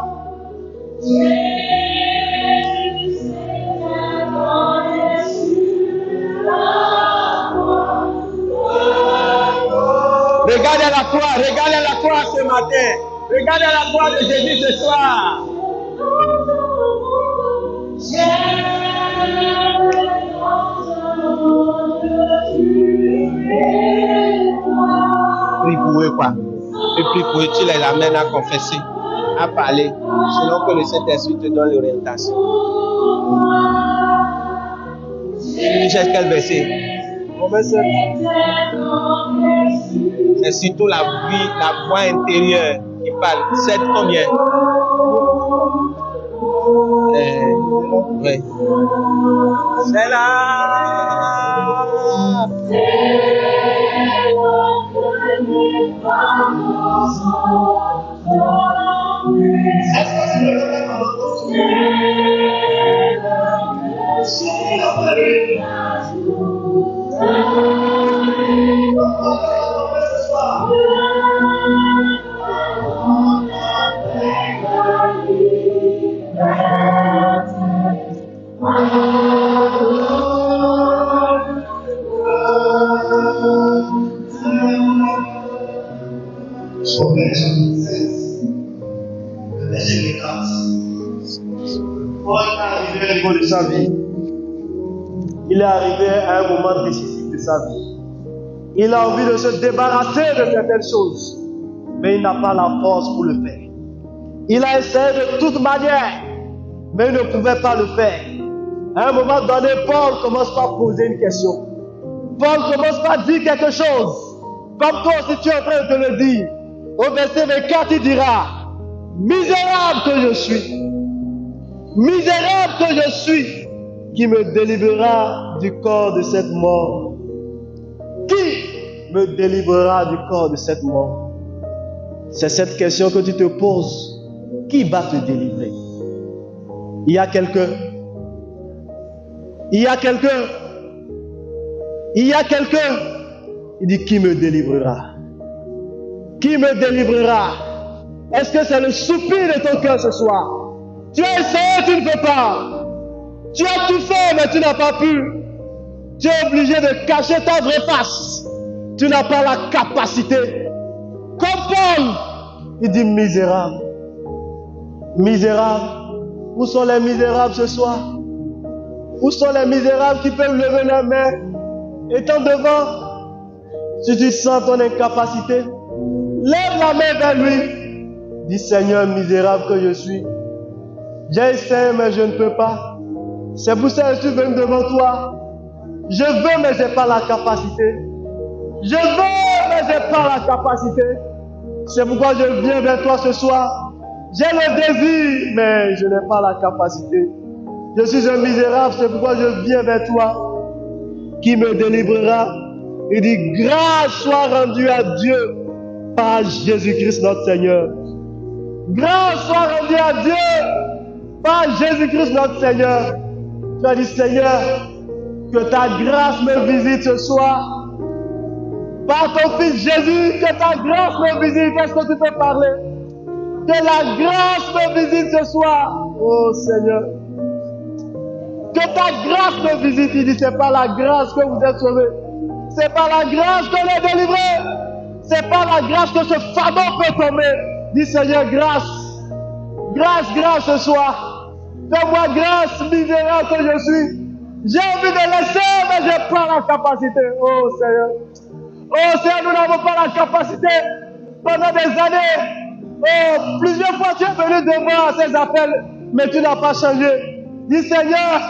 S1: Regardez la croix ce matin. Regardez la croix de Jésus ce soir. Prie pour eux quoi. Et prie pour eux, tu les amènes à confesser, à parler, selon que le Saint-Esprit te donne l'orientation. Tu cherches quel verset? C'est surtout la voix intérieure qui parle. 7 combien? Oui. C'est là.
S4: Paul est arrivé au niveau de sa vie. Il est arrivé à un moment décisif de sa vie. Il a envie de se débarrasser de certaines choses, mais il n'a pas la force pour le faire. Il a essayé de toute manière, mais il ne pouvait pas le faire. À un moment donné, Paul commence par poser une question. Paul commence par dire quelque chose. Comme toi aussi tu es en train de te le dire. Au verset 24, il dira: misérable que je suis, misérable que je suis, qui me délivrera du corps de cette mort? Qui me délivrera du corps de cette mort? C'est cette question que tu te poses. Qui va te délivrer? Il y a quelqu'un. Il y a quelqu'un. Il y a quelqu'un. Il dit: qui me délivrera? Qui me délivrera? Est-ce que c'est le soupir de ton cœur ce soir? Tu as essayé, tu ne peux pas. Tu as tout fait, mais tu n'as pas pu. Tu es obligé de cacher ta vraie face. Tu n'as pas la capacité. Comme Paul, il dit: misérable. Misérable. Où sont les misérables ce soir? Où sont les misérables qui peuvent lever la main? Étant devant, si tu sens ton incapacité, lève la main vers lui. Dis: Seigneur, misérable que je suis. J'ai essayé, mais je ne peux pas. C'est pour ça que je suis venu devant toi. Je veux, mais je n'ai pas la capacité. Je veux, mais je n'ai pas la capacité. C'est pourquoi je viens vers toi ce soir. J'ai le désir, mais je n'ai pas la capacité. Je suis un misérable, c'est pourquoi je viens vers toi. Qui me délivrera? Il dit: grâce soit rendue à Dieu par Jésus-Christ notre Seigneur. Grâce soit rendue à Dieu par Jésus-Christ notre Seigneur. Tu as dit: Seigneur, que ta grâce me visite ce soir. Par ton Fils Jésus, que ta grâce me visite. Est-ce que tu peux parler? Que la grâce me visite ce soir. Oh Seigneur. Que ta grâce me visite. Il dit: c'est pas la grâce que vous êtes sauvés. C'est pas la grâce qu'on est délivré. C'est pas la grâce que ce fardeau peut tomber. Dis: Seigneur, grâce. Grâce, grâce ce soir. Fais-moi grâce, misérable que je suis. J'ai envie de laisser, mais je n'ai pas la capacité. Oh Seigneur. Oh Seigneur, nous n'avons pas la capacité. Pendant des années, oh, plusieurs fois tu es venu devant ces appels, mais tu n'as pas changé. Dis: Seigneur,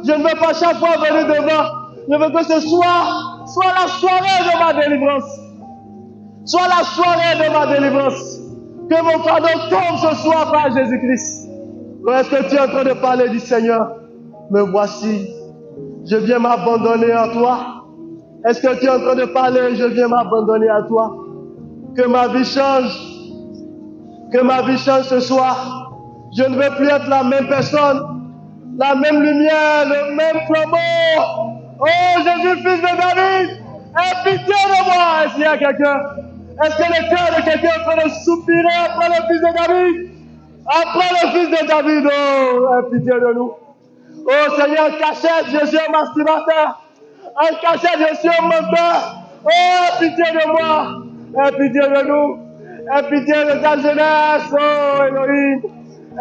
S4: je ne veux pas chaque fois venir devant. Je veux que ce soit la soirée de ma délivrance. Soit la soirée de ma délivrance. Que mon fardeau tombe ce soir par Jésus-Christ. Ou est-ce que tu es en train de parler du Seigneur? Me voici. Je viens m'abandonner à toi. Est-ce que tu es en train de parler? Je viens m'abandonner à toi. Que ma vie change. Que ma vie change ce soir. Je ne veux plus être la même personne. La même lumière, le même flambeau. Oh Jésus, Fils de David, aie pitié de moi. Est-ce qu'il y a quelqu'un? Est-ce que le cœur de quelqu'un est en train de soupirer après le Fils de David? Après le Fils de David, oh, aie pitié de nous. Oh Seigneur, cachette, je suis un masturbateur. En cachette, je suis un menteur. Oh, aie pitié de moi. Aie pitié de nous. Aie pitié de ta jeunesse. Oh Elohim,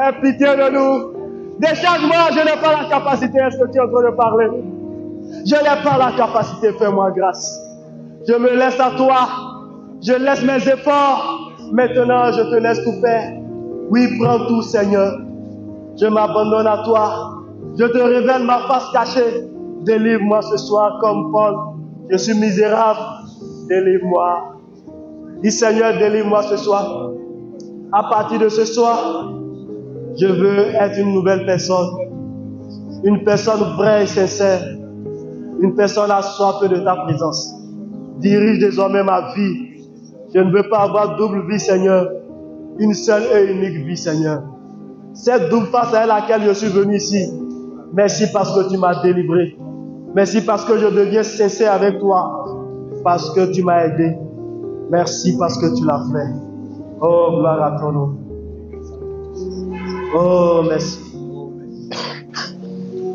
S4: aie pitié de nous. Décharge-moi, je n'ai pas la capacité. Est-ce que tu es en train de parler? Je n'ai pas la capacité, fais-moi grâce. Je me laisse à toi. Je laisse mes efforts. Maintenant, je te laisse tout faire. Oui, prends tout, Seigneur. Je m'abandonne à toi. Je te révèle ma face cachée. Délivre-moi ce soir comme Paul. Je suis misérable. Délivre-moi. Dis: Seigneur, délivre-moi ce soir. À partir de ce soir, je veux être une nouvelle personne. Une personne vraie et sincère. Une personne à soif de ta présence. Dirige désormais ma vie. Je ne veux pas avoir double vie, Seigneur. Une seule et unique vie, Seigneur. Cette double face à laquelle je suis venu ici. Merci parce que tu m'as délivré. Merci parce que je deviens sincère avec toi. Parce que tu m'as aidé. Merci parce que tu l'as fait. Oh, gloire à ton nom. Oh, merci.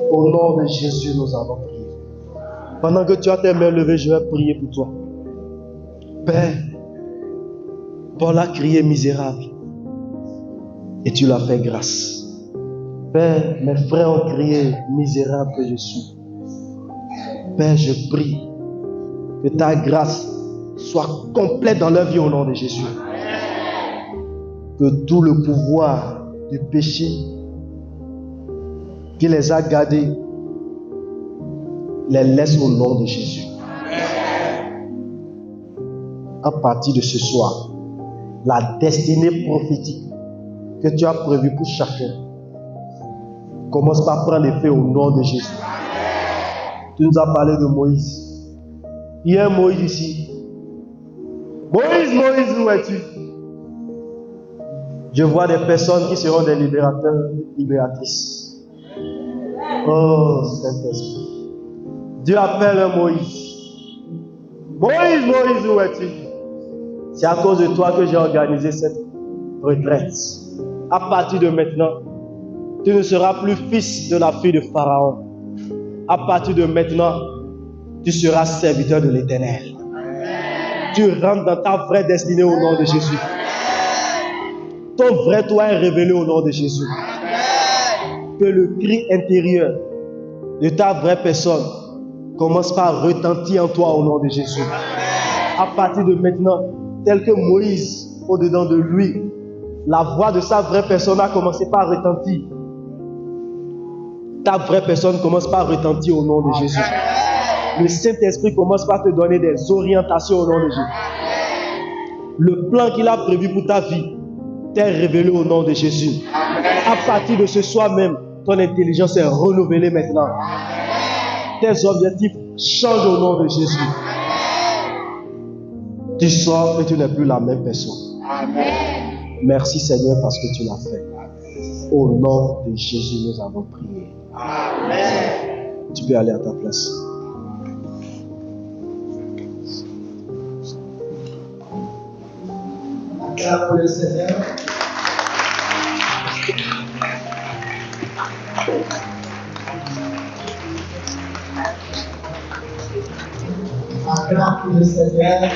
S4: Au nom de Jésus, nous avons prié. Pendant que tu as tes mains levées, je vais prier pour toi. Père, Paul a crié misérable. Et tu l'as fait grâce. Père, mes frères ont crié, misérable que je suis. Père, je prie que ta grâce soit complète dans leur vie au nom de Jésus. Que tout le pouvoir du péché qui les a gardés les laisse au nom de Jésus. À partir de ce soir, la destinée prophétique que tu as prévue pour chacun commence par prendre effet au nom de Jésus. Tu nous as parlé de Moïse. Il y a un Moïse ici. Moïse, Moïse, où es-tu? Je vois des personnes qui seront des libérateurs, libératrices. Oh, Saint-Esprit. Dieu appelle un Moïse. Moïse, Moïse, où es-tu? C'est à cause de toi que j'ai organisé cette retraite. À partir de maintenant, tu ne seras plus fils de la fille de Pharaon. À partir de maintenant, tu seras serviteur de l'Éternel. Tu rentres dans ta vraie destinée au nom de Jésus. Ton vrai toi est révélé au nom de Jésus. Que le cri intérieur de ta vraie personne commence par retentir en toi au nom de Jésus. À partir de maintenant, tel que Moïse, au-dedans de lui, la voix de sa vraie personne a commencé par retentir. Ta vraie personne commence par retentir au nom de Jésus. Le Saint-Esprit commence par te donner des orientations au nom de Jésus. Le plan qu'il a prévu pour ta vie t'est révélé au nom de Jésus. À partir de ce soir même, ton intelligence est renouvelée maintenant. Tes objectifs changent au nom de Jésus. Tu sors et tu n'es plus la même personne. Merci Seigneur parce que tu l'as fait. Au nom de Jésus, nous avons prié. Amen. Tu peux aller à ta place.
S5: Acclame pour le Seigneur. Acclame pour le Seigneur.